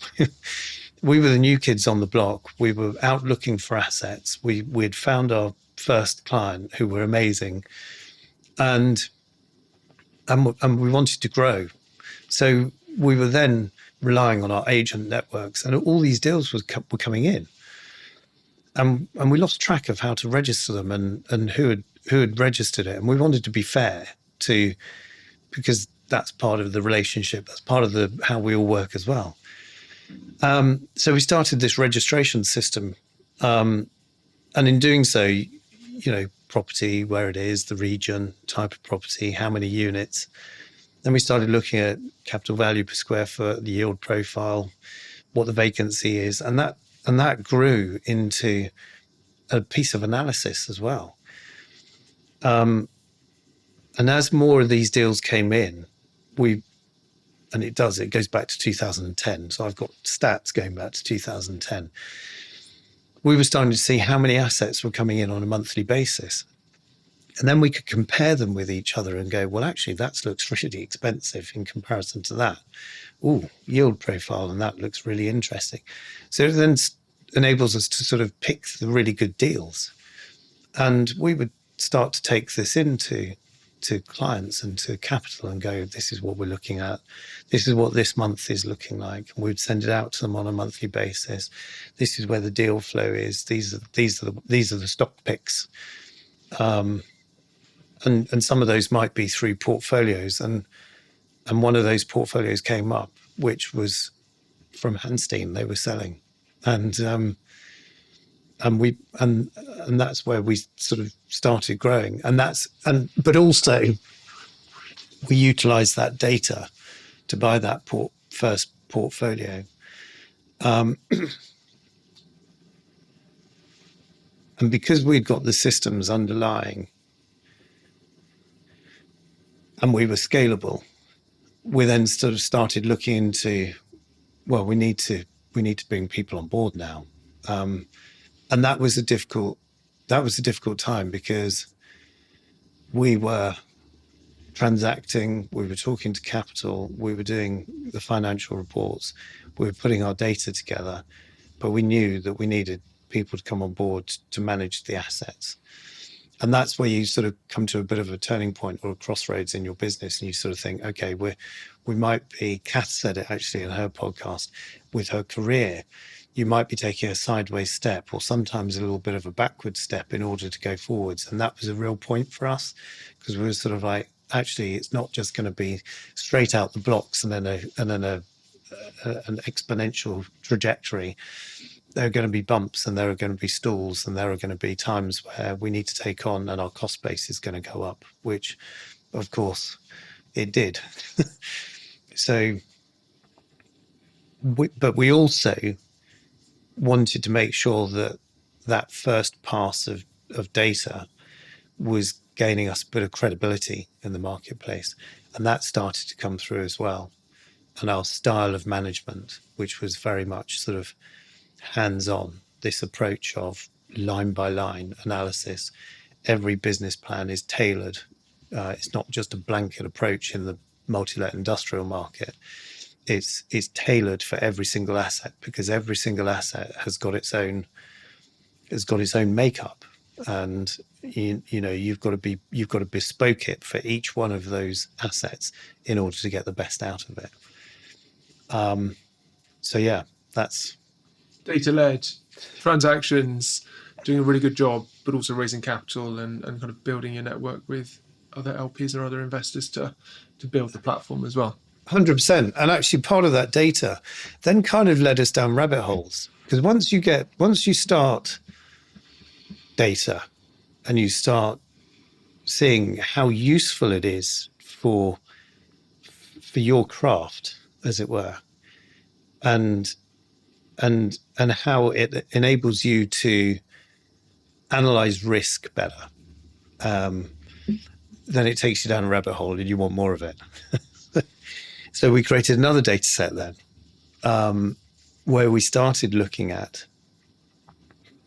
we were the new kids on the block. We were out looking for assets. We'd found our first client who were amazing, and we wanted to grow. So we were then relying on our agent networks, and all these deals were coming in. And we lost track of how to register them and who had registered it. And we wanted to be fair because that's part of the relationship. That's part of how we all work as well. So we started this registration system. And in doing so, property, where it is, the region, type of property, how many units. Then we started looking at capital value per square foot, the yield profile, what the vacancy is. And that grew into a piece of analysis as well. And as more of these deals came in, it goes back to 2010. So I've got stats going back to 2010. We were starting to see how many assets were coming in on a monthly basis. And then we could compare them with each other and go, well, actually, that looks really expensive in comparison to that. Ooh, yield profile, and that looks really interesting. So it then enables us to sort of pick the really good deals. And we would start to take this into clients and to capital and go, this is what we're looking at. This is what this month is looking like. And we'd send it out to them on a monthly basis. This is where the deal flow is. These are the stock picks. And some of those might be through portfolios. And one of those portfolios came up, which was from Hanstein. They were selling. And that's where we sort of started growing. But also we utilized that data to buy that first portfolio. And because we'd got the systems underlying and we were scalable, we then sort of started looking into, well, we need to bring people on board now. And that was a difficult time because we were transacting, we were talking to capital, we were doing the financial reports, we were putting our data together, but we knew that we needed people to come on board to manage the assets. And that's where you sort of come to a bit of a turning point or a crossroads in your business, and you sort of think, okay, we might be, Kath said it actually in her podcast, with her career, you might be taking a sideways step or sometimes a little bit of a backward step in order to go forwards. And that was a real point for us, because we were sort of like, actually, it's not just going to be straight out the blocks and then an exponential trajectory. There are going to be bumps and there are going to be stalls and there are going to be times where we need to take on and our cost base is going to go up, which of course it did. But we also wanted to make sure that that first pass of data was gaining us a bit of credibility in the marketplace. And that started to come through as well. And our style of management, which was very much sort of hands-on, this approach of line by line analysis. Every business plan is tailored. It's not just a blanket approach in the multi-let industrial market. It's tailored for every single asset, because every single asset has got its own makeup, and you've got to bespoke it for each one of those assets in order to get the best out of it. So yeah, that's data-led transactions, doing a really good job, but also raising capital and kind of building your network with other LPs or other investors to build the platform as well. 100%. And actually part of that data then kind of led us down rabbit holes, because once you start data and you start seeing how useful it is for your craft, as it were, and how it enables you to analyze risk better, then it takes you down a rabbit hole and you want more of it. So we created another data set then, where we started looking at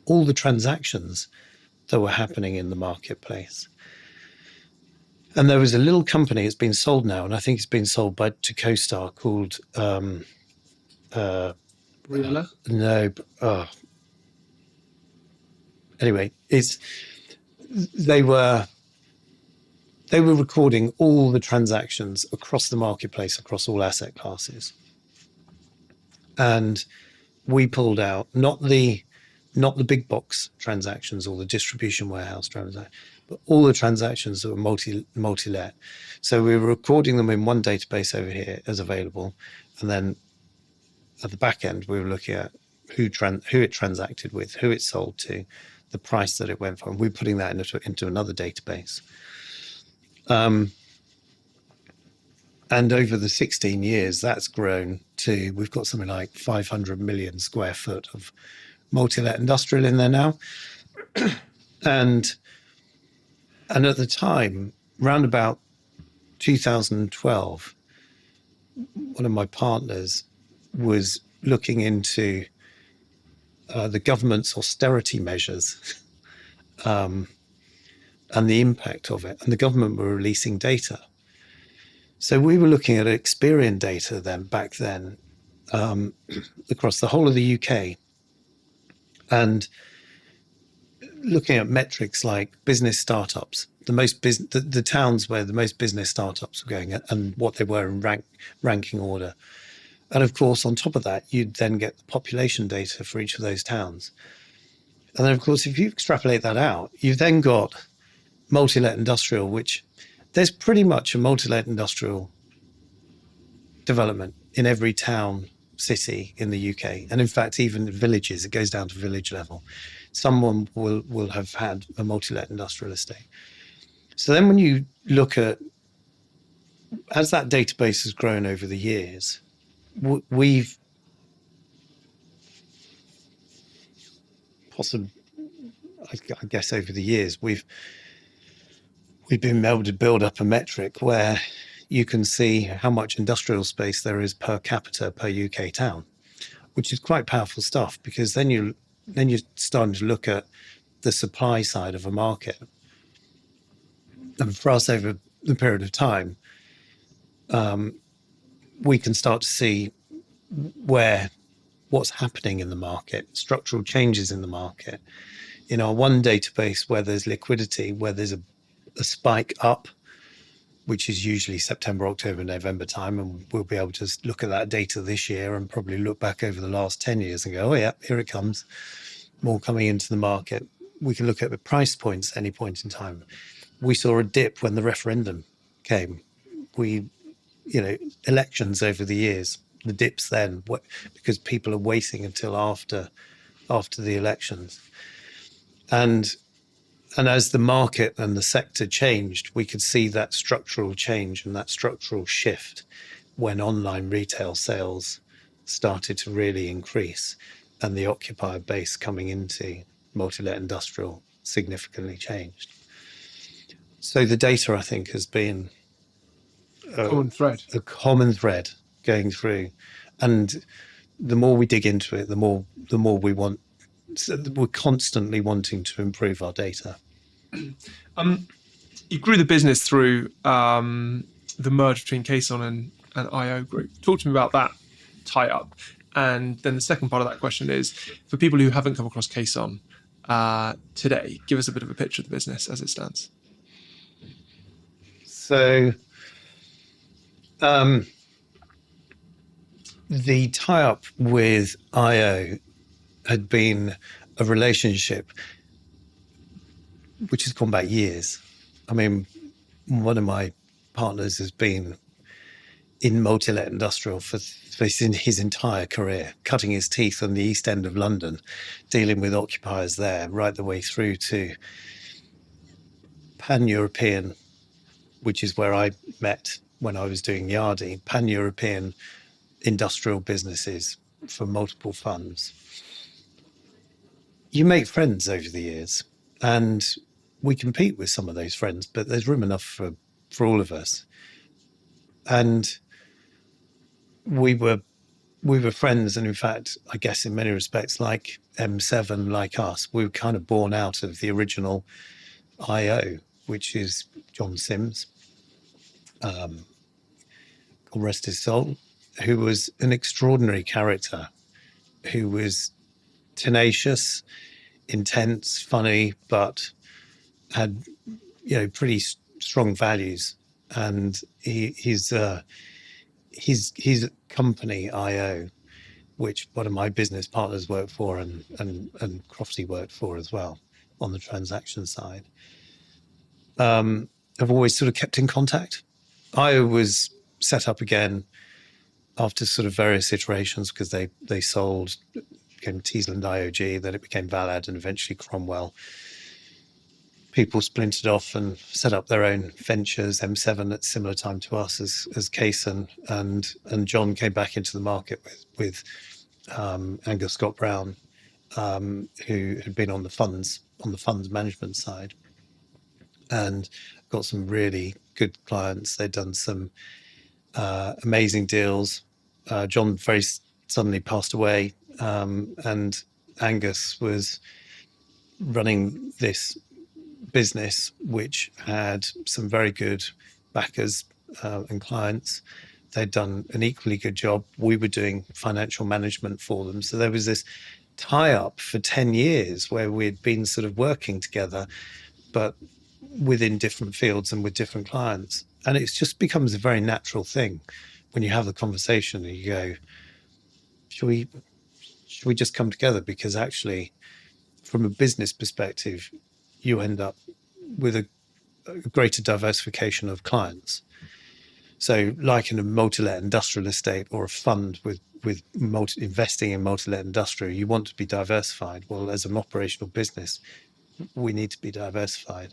all the transactions that were happening in the marketplace. And there was a little company, it's been sold now, and I think it's been sold to CoStar, called anyway, they were recording all the transactions across the marketplace, across all asset classes. And we pulled out not the big box transactions or the distribution warehouse transactions, but all the transactions that were multi-let. So we were recording them in one database over here as available, and then at the back end, we were looking at who it transacted with, who it sold to, the price that it went for. And we're putting that into another database. And over the 16 years, that's grown to, we've got something like 500 million square foot of multi-let industrial in there now. And at the time, round about 2012, one of my partners was looking into the government's austerity measures and the impact of it. And the government were releasing data. So we were looking at Experian data back then across the whole of the UK, and looking at metrics like business startups, the towns where the most business startups were going, and what they were in ranking order. And of course, on top of that, you'd then get the population data for each of those towns. And then, of course, if you extrapolate that out, you've then got multi-let industrial, which there's pretty much a multi-let industrial development in every town, city in the UK. And in fact, even villages, it goes down to village level. Someone will have had a multi-let industrial estate. So then when you look at as that database has grown over the years, we've possibly, I guess, over the years, we've been able to build up a metric where you can see how much industrial space there is per capita per UK town, which is quite powerful stuff, because then you're starting to look at the supply side of a market. And for us, over the period of time, we can start to see what's happening in the market, structural changes in the market. In our one database where there's liquidity, where there's a spike up, which is usually September, October, November time, and we'll be able to look at that data this year and probably look back over the last 10 years and go, oh yeah, here it comes, more coming into the market. We can look at the price points at any point in time. We saw a dip when the referendum came. Elections over the years, the dips then, because people are waiting until after the elections. And as the market and the sector changed, we could see that structural change and that structural shift when online retail sales started to really increase and the occupier base coming into multi-let industrial significantly changed. So the data, I think, has been a common thread going through. And the more we dig into it, the more we're constantly wanting to improve our data. You grew the business through the merge between Caisson and IO Group. Talk to me about that tie-up. And then the second part of that question is, for people who haven't come across Caisson today, give us a bit of a picture of the business as it stands. So the tie-up with IO had been a relationship which has gone back years. I mean, one of my partners has been in multi-let industrial for his entire career, cutting his teeth on the East End of London, dealing with occupiers there, right the way through to pan-European, which is where I met when I was doing Yardi, pan-European industrial businesses for multiple funds. You make friends over the years, and we compete with some of those friends, but there's room enough for all of us. And we were friends, and in fact, I guess in many respects, like M7, like us, we were kind of born out of the original IO, which is John Sims, God rest his soul, who was an extraordinary character, who was tenacious, intense, funny, but had pretty strong values. And his company IO, which one of my business partners worked for, and Crofty worked for as well on the transaction side, have always sort of kept in contact. IO was set up again after sort of various iterations, because they sold, became Teesland IOG, then it became Valad, and eventually Cromwell. People splintered off and set up their own ventures. M7 at similar time to us as Caisson, and John came back into the market with Angus Scott Brown, who had been on the funds management side, and got some really good clients. They'd done some amazing deals. John very suddenly passed away, and Angus was running this business which had some very good backers and clients. They'd done an equally good job. We were doing financial management for them. So there was this tie-up for 10 years where we'd been sort of working together, but within different fields and with different clients. And it just becomes a very natural thing when you have the conversation and you go, should we just come together? Because actually, from a business perspective, you end up with a greater diversification of clients. So like in a multi-let industrial estate or a fund with investing in multi-let industrial, you want to be diversified. Well, as an operational business, we need to be diversified.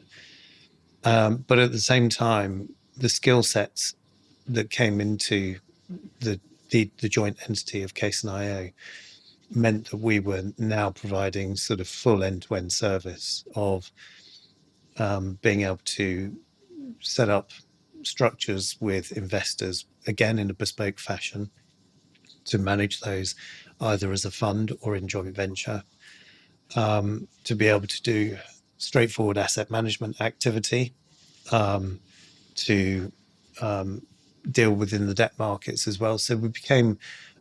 But at the same time, the skill sets that came into the joint entity of Caisson IO meant that we were now providing sort of full end-to-end service of being able to set up structures with investors, again in a bespoke fashion, to manage those either as a fund or in joint venture, to be able to do straightforward asset management activity, to deal within the debt markets as well. So we became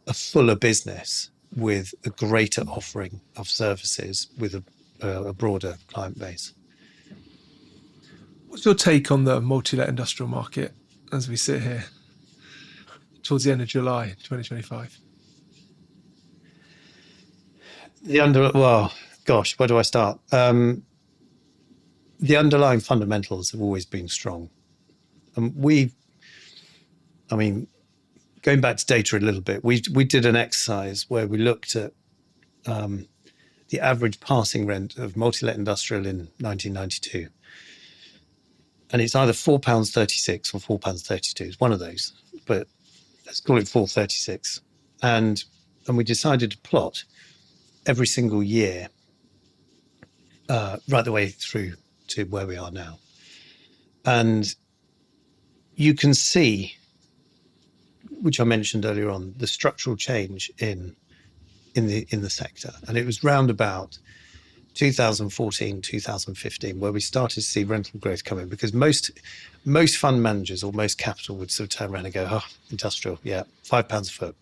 a fuller business with a greater offering of services with a broader client base. What's your take on the multi-let industrial market as we sit here towards the end of July 2025? Well, gosh, where do I start? The underlying fundamentals have always been strong. And going back to data a little bit, we did an exercise where we looked at the average passing rent of multi-let industrial in 1992. And it's either £4.36 or £4.32. It's one of those, but let's call it £4.36. And we decided to plot every single year right the way through to where we are now. And you can see, which I mentioned earlier on, the structural change in the sector. And it was round about 2014, 2015, where we started to see rental growth coming, because most fund managers or most capital would sort of turn around and go, oh, industrial, yeah, £5 a foot.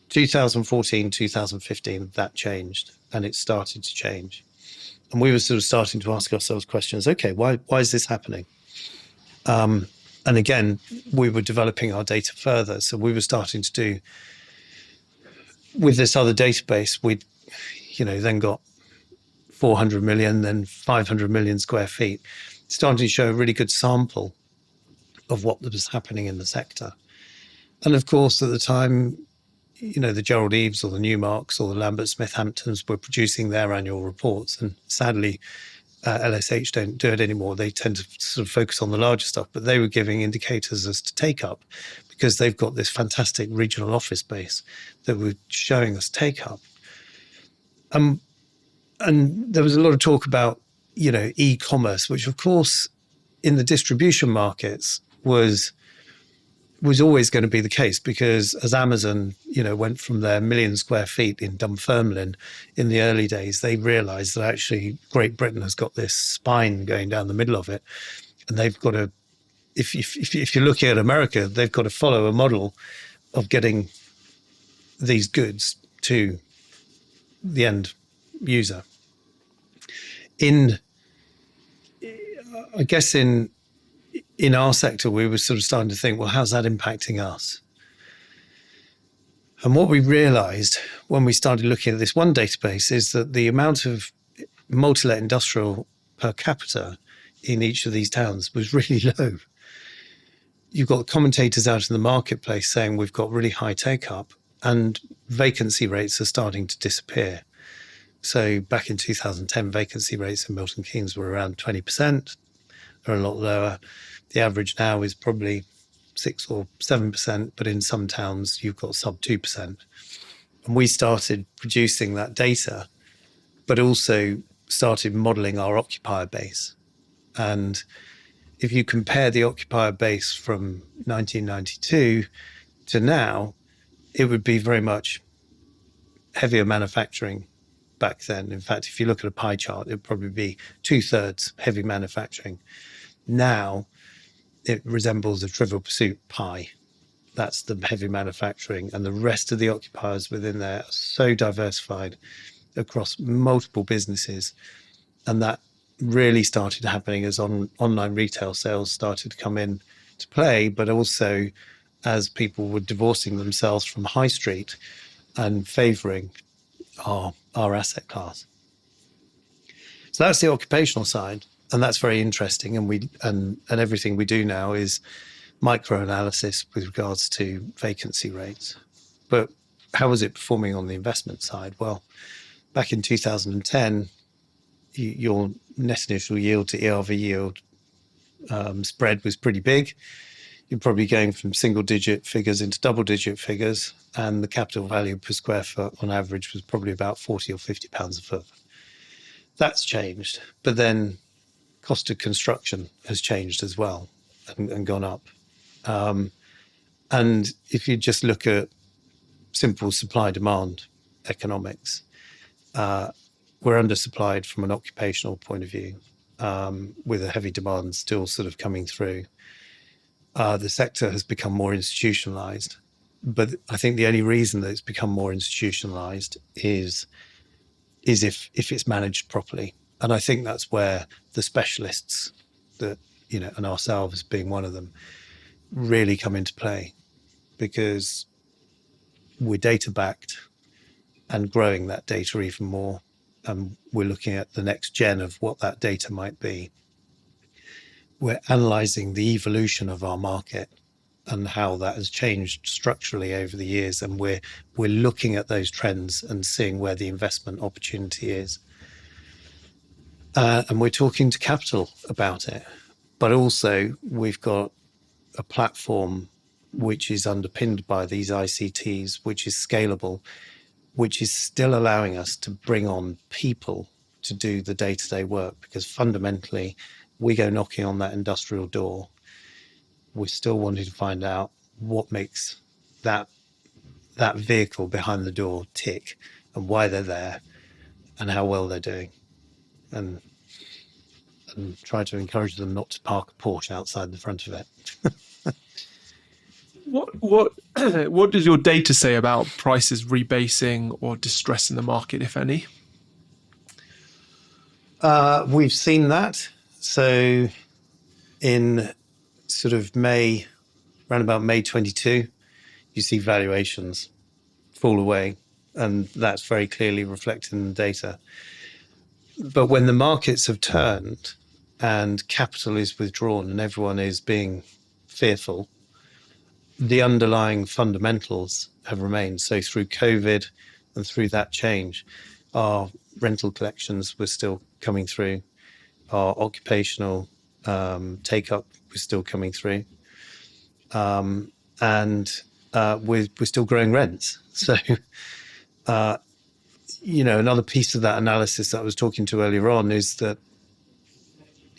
2014, 2015, that changed, and it started to change. And we were sort of starting to ask ourselves questions, okay, why is this happening? And again, we were developing our data further. So we were starting to do, with this other database, we'd, then got 400 million, then 500 million square feet, starting to show a really good sample of what was happening in the sector. And of course, at the time, the Gerald Eves or the Newmarks or the Lambert Smith Hamptons were producing their annual reports. And sadly, LSH don't do it anymore. They tend to sort of focus on the larger stuff, but they were giving indicators as to take up, because they've got this fantastic regional office base that were showing us take up. And there was a lot of talk about, e-commerce, which of course in the distribution markets was always going to be the case, because as Amazon, went from their 1 million square feet in Dunfermline in the early days, they realized that actually Great Britain has got this spine going down the middle of it. And they've got to, if you're looking at America, they've got to follow a model of getting these goods to the end user. I guess in our sector, we were sort of starting to think, well, how's that impacting us? And what we realized when we started looking at this one database is that the amount of multi-let industrial per capita in each of these towns was really low. You've got commentators out in the marketplace saying we've got really high take-up, and vacancy rates are starting to disappear. So back in 2010, vacancy rates in Milton Keynes were around 20%. They're a lot lower. The average now is probably 6 or 7%, but in some towns you've got sub 2%. And we started producing that data, but also started modeling our occupier base. And if you compare the occupier base from 1992 to now, it would be very much heavier manufacturing back then. In fact, if you look at a pie chart, it would probably be 2/3 heavy manufacturing. Now, it resembles a Trivial Pursuit pie. That's the heavy manufacturing, and the rest of the occupiers within there are so diversified across multiple businesses. And that really started happening as online retail sales started to come in to play, but also as people were divorcing themselves from high street and favouring our asset class. So that's the occupational side. And that's very interesting. And everything we do now is micro-analysis with regards to vacancy rates. But how was it performing on the investment side? Well, back in 2010, your net initial yield to ERV yield spread was pretty big. You're probably going from single-digit figures into double-digit figures, and the capital value per square foot on average was probably about 40 or 50 pounds a foot. That's changed, but then cost of construction has changed as well and gone up. And if you just look at simple supply-demand economics, we're undersupplied from an occupational point of view, with a heavy demand still sort of coming through. The sector has become more institutionalized, but I think the only reason that it's become more institutionalized is if it's managed properly. And I think that's where the specialists that, and ourselves being one of them, really come into play, because we're data backed and growing that data even more. And we're looking at the next gen of what that data might be. We're analyzing the evolution of our market and how that has changed structurally over the years. And we're looking at those trends and seeing where the investment opportunity is. And we're talking to capital about it. But also we've got a platform which is underpinned by these ICTs, which is scalable, which is still allowing us to bring on people to do the day-to-day work, because fundamentally we go knocking on that industrial door. We're still wanting to find out what makes that vehicle behind the door tick, and why they're there, and how well they're doing, and try to encourage them not to park a Porsche outside the front of it. What does your data say about prices rebasing or distress in the market, if any? We've seen that. So in sort of around about May 22, you see valuations fall away, and that's very clearly reflected in the data. But when the markets have turned and capital is withdrawn and everyone is being fearful, the underlying fundamentals have remained. So through COVID and through that change, our rental collections were still coming through. Our occupational take-up was still coming through. And we're still growing rents. So, another piece of that analysis that I was talking to earlier on is that,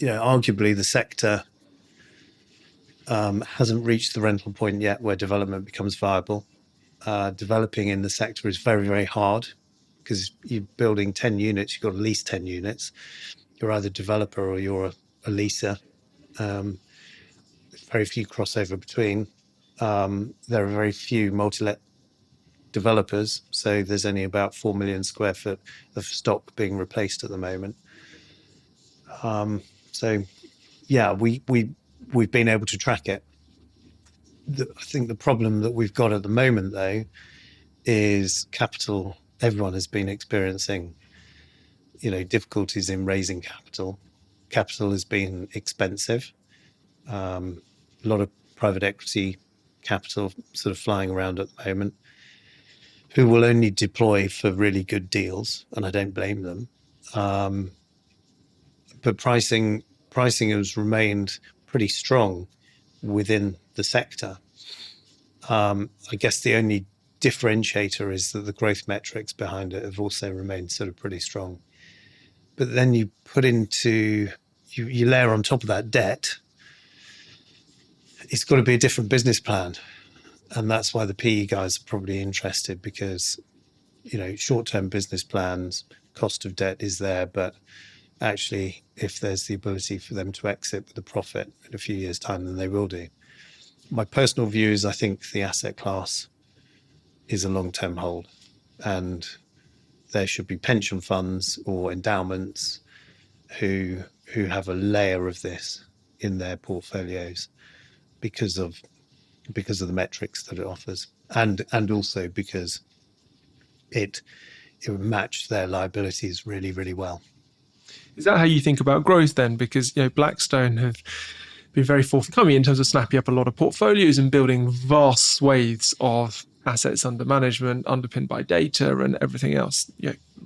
arguably the sector hasn't reached the rental point yet where development becomes viable. Developing in the sector is very, very hard, because you're building 10 units, you've got at least 10 units. You're either a developer or you're a leaser. Very few crossover between. There are very few multi-let developers, so there's only about 4 million square foot of stock being replaced at the moment. So, yeah, we've been able to track it. I think the problem that we've got at the moment, though, is capital. Everyone has been experiencing, difficulties in raising capital. Capital has been expensive. A lot of private equity capital sort of flying around at the moment, who will only deploy for really good deals, and I don't blame them. But pricing has remained pretty strong within the sector. I guess the only differentiator is that the growth metrics behind it have also remained sort of pretty strong. But then you you layer on top of that debt, it's got to be a different business plan. And that's why the PE guys are probably interested, because, short-term business plans, cost of debt is there, but actually, if there's the ability for them to exit with a profit in a few years' time, then they will do. My personal view is I think the asset class is a long-term hold, and there should be pension funds or endowments who have a layer of this in their portfolios because of the metrics that it offers, and also because it would match their liabilities really, really well. Is that how you think about growth then? Because Blackstone have been very forthcoming in terms of snapping up a lot of portfolios and building vast swathes of assets under management, underpinned by data and everything else.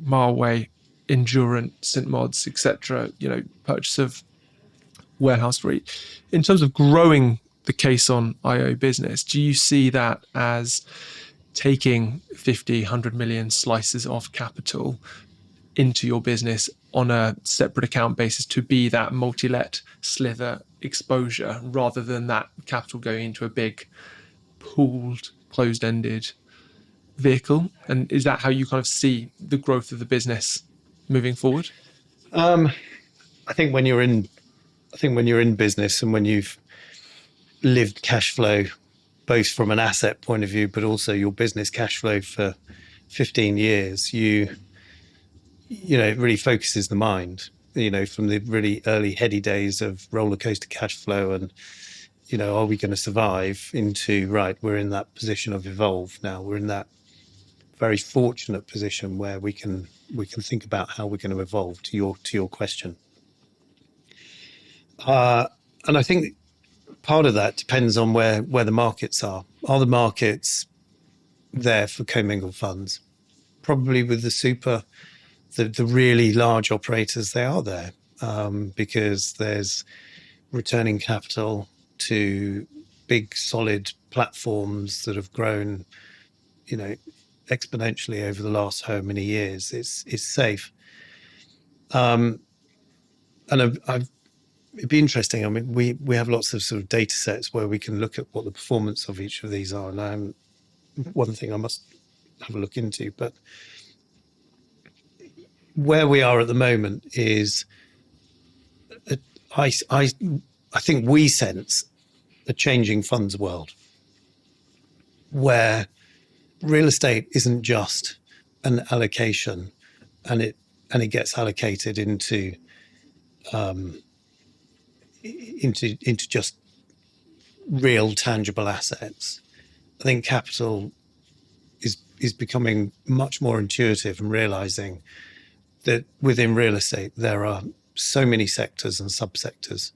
Marway, Endurance, St Mods, etc. Purchase of warehouse REIT. In terms of growing the Caisson IO business, do you see that as taking 50, 100 million slices of capital into your business on a separate account basis to be that multi-let slither exposure, rather than that capital going into a big pooled, closed-ended vehicle? And is that how you kind of see the growth of the business moving forward? I think when you're in business and when you've lived cash flow, both from an asset point of view, but also your business cash flow for 15 years, it really focuses the mind, from the really early heady days of roller coaster cash flow and, are we going to survive, into, right, we're in that position of evolve now. We're in that very fortunate position where we can think about how we're going to evolve, to your question. And I think part of that depends on where the markets are. Are the markets there for commingled funds? Probably with the really large operators, they are there, because there's returning capital to big, solid platforms that have grown, exponentially over the last how many years. It's safe. And it'd be interesting. I mean, we have lots of sort of data sets where we can look at what the performance of each of these are. And one thing I must have a look into, but where we are at the moment is, I think we sense a changing funds world where real estate isn't just an allocation and it gets allocated into just real tangible assets. I think capital is becoming much more intuitive and realizing that within real estate there are so many sectors and subsectors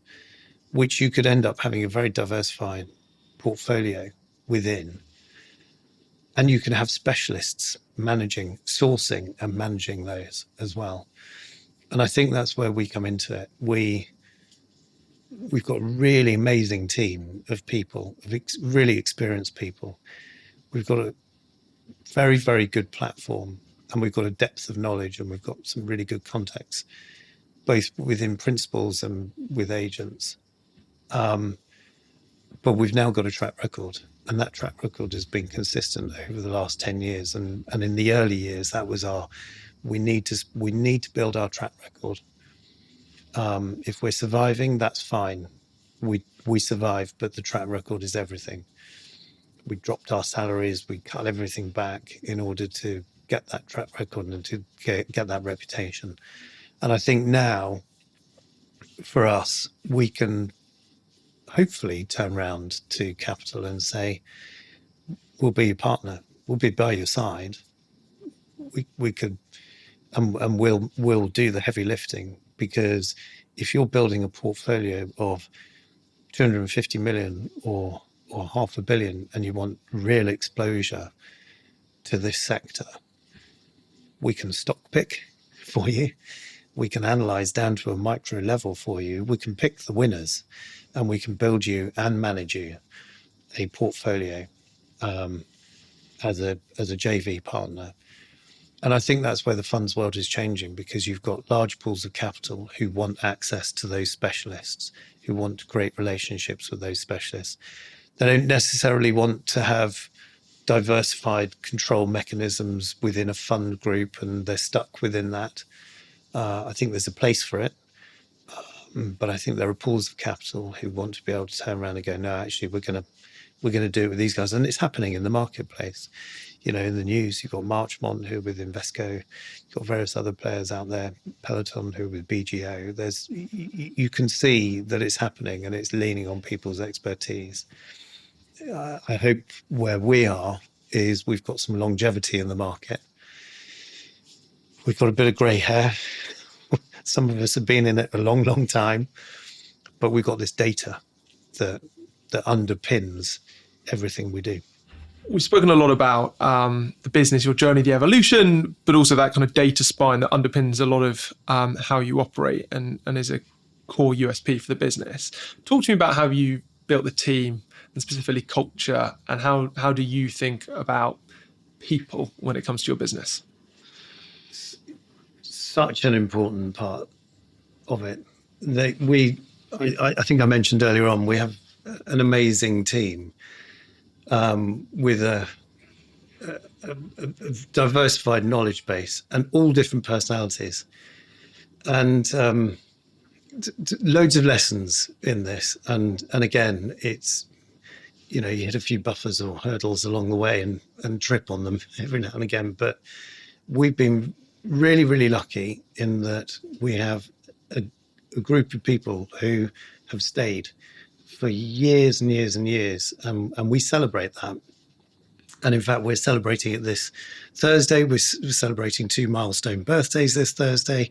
which you could end up having a very diversified portfolio within. And you can have specialists sourcing and managing those as well. And I think that's where we come into it. We've got a really amazing team of people, really experienced people. We've got a very, very good platform, and we've got a depth of knowledge, and we've got some really good contacts, both within principals and with agents. But we've now got a track record, and that track record has been consistent over the last 10 years. And in the early years, that was we need to build our track record. If we're surviving, that's fine. We survive, but the track record is everything. We dropped our salaries, we cut everything back in order to get that track record and to get that reputation. And I think now, for us, we can hopefully turn around to capital and say, we'll be your partner, we'll be by your side. We could, and we'll do the heavy lifting, because if you're building a portfolio of 250 million or $500 million and you want real exposure to this sector, we can stock pick for you. We can analyze down to a micro level for you. We can pick the winners, and we can build you and manage you a portfolio as a JV partner. And I think that's where the funds world is changing, because you've got large pools of capital who want access to those specialists, who want to create relationships with those specialists. They don't necessarily want to have diversified control mechanisms within a fund group, and they're stuck within that. I think there's a place for it. But I think there are pools of capital who want to be able to turn around and go, no, actually, we're going to do it with these guys. And it's happening in the marketplace. In the news, you've got Marchmont, who are with Invesco. You've got various other players out there, Peloton, who are with BGO. You can see that it's happening, and it's leaning on people's expertise. I hope where we are is we've got some longevity in the market. We've got a bit of grey hair. Some of us have been in it a long, long time, but we've got this data that underpins everything we do. We've spoken a lot about the business, your journey, the evolution, but also that kind of data spine that underpins a lot of how you operate and is a core USP for the business. Talk to me about how you built the team and specifically culture, and how do you think about people when it comes to your business? Such an important part of it. I think I mentioned earlier on, we have an amazing team with a diversified knowledge base and all different personalities, and loads of lessons in this. And again, it's, you hit a few buffers or hurdles along the way and trip on them every now and again. But we've been really, really lucky in that we have a group of people who have stayed for years and years and years, and we celebrate that. And in fact, we're celebrating it this Thursday. We're celebrating 2 milestone birthdays this Thursday.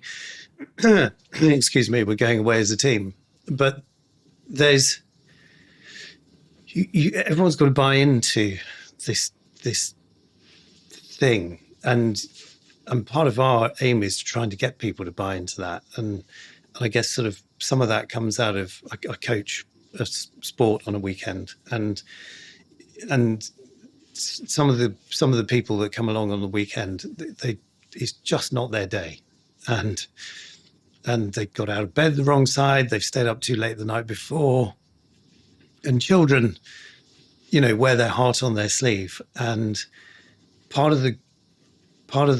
Excuse me, we're going away as a team. But there's everyone's got to buy into this thing, and part of our aim is trying to get people to buy into that. And I guess sort of some of that comes out of I coach a sport on a weekend, and some of the people that come along on the weekend, it's just not their day, and they got out of bed the wrong side, they've stayed up too late the night before, and children, wear their heart on their sleeve, and part of the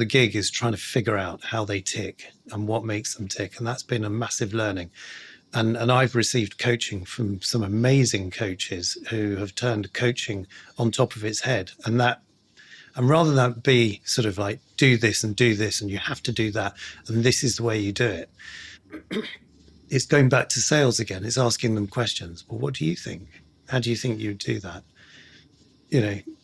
gig is trying to figure out how they tick and what makes them tick, and that's been a massive learning. And I've received coaching from some amazing coaches who have turned coaching on top of its head. And rather than that be sort of like, do this, and you have to do that, and this is the way you do it. It's going back to sales again. It's asking them questions. Well, what do you think? How do you think you would do that?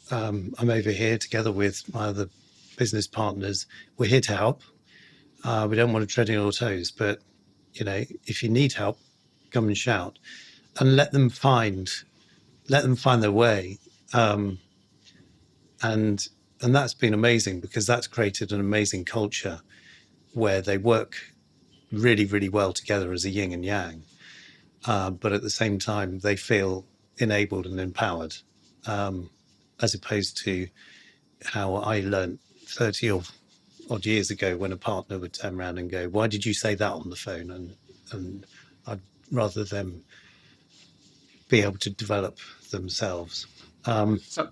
I'm over here together with my other business partners. We're here to help. We don't want to tread on your toes, but if you need help, come and shout, and let them find their way. And that's been amazing, because that's created an amazing culture where they work really, really well together as a yin and yang. But at the same time, they feel enabled and empowered, as opposed to how I learned 30 or odd years ago, when a partner would turn around and go, "Why did you say that on the phone?" And I'd rather them be able to develop themselves. So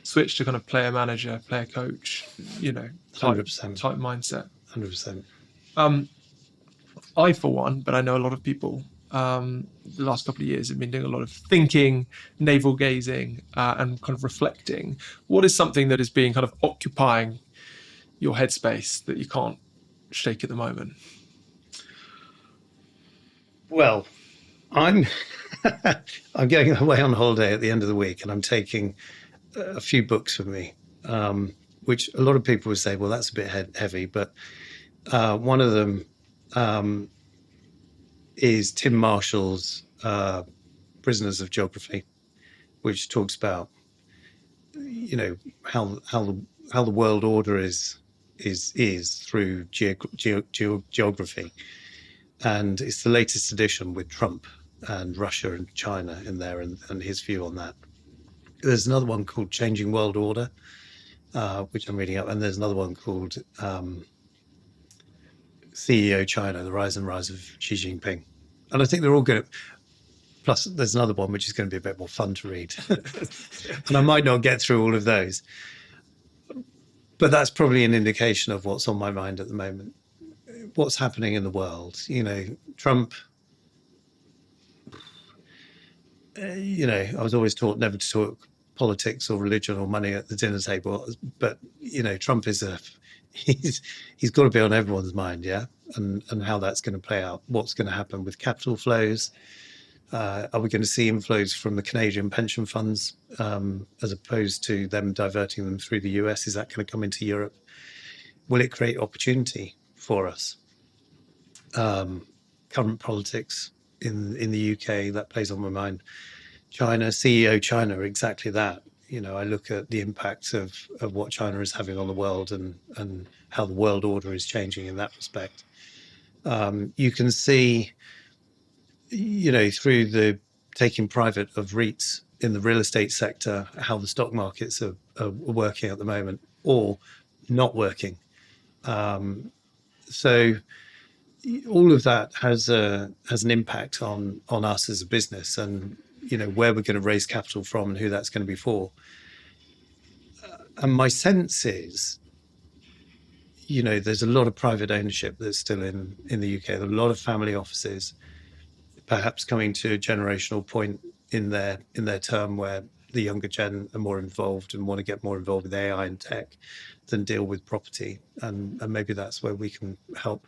switch to kind of player manager, player coach, type 100%. mindset. 100%. I, for one, but I know a lot of people, the last couple of years have been doing a lot of thinking, navel gazing, and kind of reflecting. What is something that is being kind of occupying your headspace that you can't shake at the moment? Well, I'm going away on holiday at the end of the week, and I'm taking a few books with me, which a lot of people would say, well, that's a bit heavy. But one of them is Tim Marshall's Prisoners of Geography, which talks about, how the world order is through geography. And it's the latest edition with Trump and Russia and China in there, and his view on that. There's another one called Changing World Order, which I'm reading up. And there's another one called CEO China, The Rise and Rise of Xi Jinping. And I think they're all good. Plus, there's another one which is going to be a bit more fun to read. And I might not get through all of those. But that's probably an indication of what's on my mind at the moment. What's happening in the world. Trump, I was always taught never to talk politics or religion or money at the dinner table. But, Trump is he's got to be on everyone's mind, yeah? And how that's going to play out. What's going to happen with capital flows? Are we going to see inflows from the Canadian pension funds as opposed to them diverting them through the US? Is that going to come into Europe? Will it create opportunity for us? Current politics in the UK, that plays on my mind. China, CEO China, exactly that. I look at the impact of what China is having on the world and how the world order is changing in that respect. You can see through the taking private of REITs in the real estate sector, how the stock markets are working at the moment or not working. So all of that has an impact on us as a business, and where we're going to raise capital from and who that's going to be for. And my sense is, there's a lot of private ownership that's still in the UK. There are a lot of family offices, perhaps coming to a generational point in their term where the younger gen are more involved and want to get more involved with AI and tech than deal with property, and maybe that's where we can help.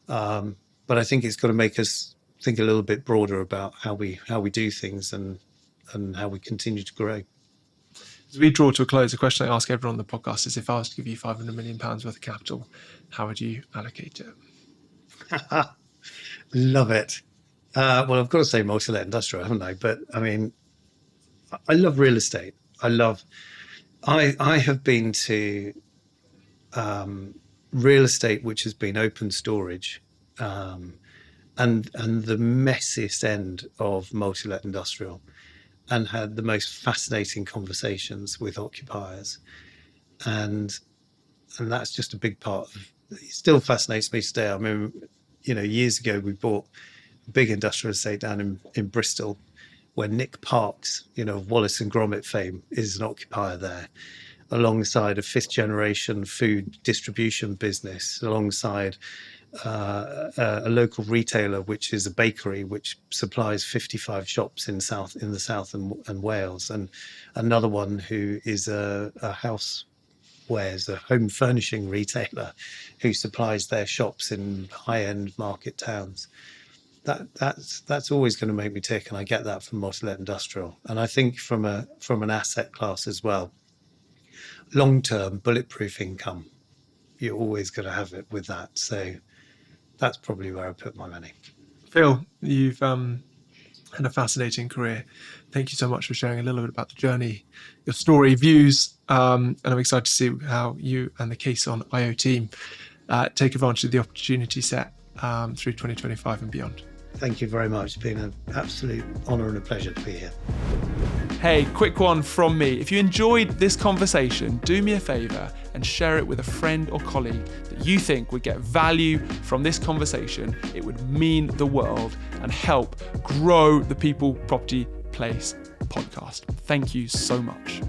But I think it's got to make us think a little bit broader about how we do things and how we continue to grow. As we draw to a close, the question I ask everyone on the podcast is, if I was to give you £500 million worth of capital, how would you allocate it? Love it. Well, I've got to say multi-let industrial, haven't I? But I mean, I love real estate. I have been to real estate which has been open storage, and the messiest end of multi-let industrial, and had the most fascinating conversations with occupiers, and that's just a big part of it. Still fascinates me today. I mean, years ago we bought a big industrial estate down in Bristol, where Nick Parks, of Wallace and Gromit fame, is an occupier there, alongside a fifth generation food distribution business, alongside a local retailer, which is a bakery, which supplies 55 shops in the south and Wales, and another one who is a housewares, a home furnishing retailer, who supplies their shops in high-end market towns. That's always going to make me tick, and I get that from multi-let industrial. And I think from an asset class as well, long-term bulletproof income, you're always going to have it with that. So that's probably where I put my money. Phil, you've had a fascinating career. Thank you so much for sharing a little bit about the journey, your story, views, and I'm excited to see how you and the Caisson IO team take advantage of the opportunity set through 2025 and beyond. Thank you very much. It's been an absolute honour and a pleasure to be here. Hey, quick one from me. If you enjoyed this conversation, do me a favour and share it with a friend or colleague that you think would get value from this conversation. It would mean the world and help grow the People Property Place podcast. Thank you so much.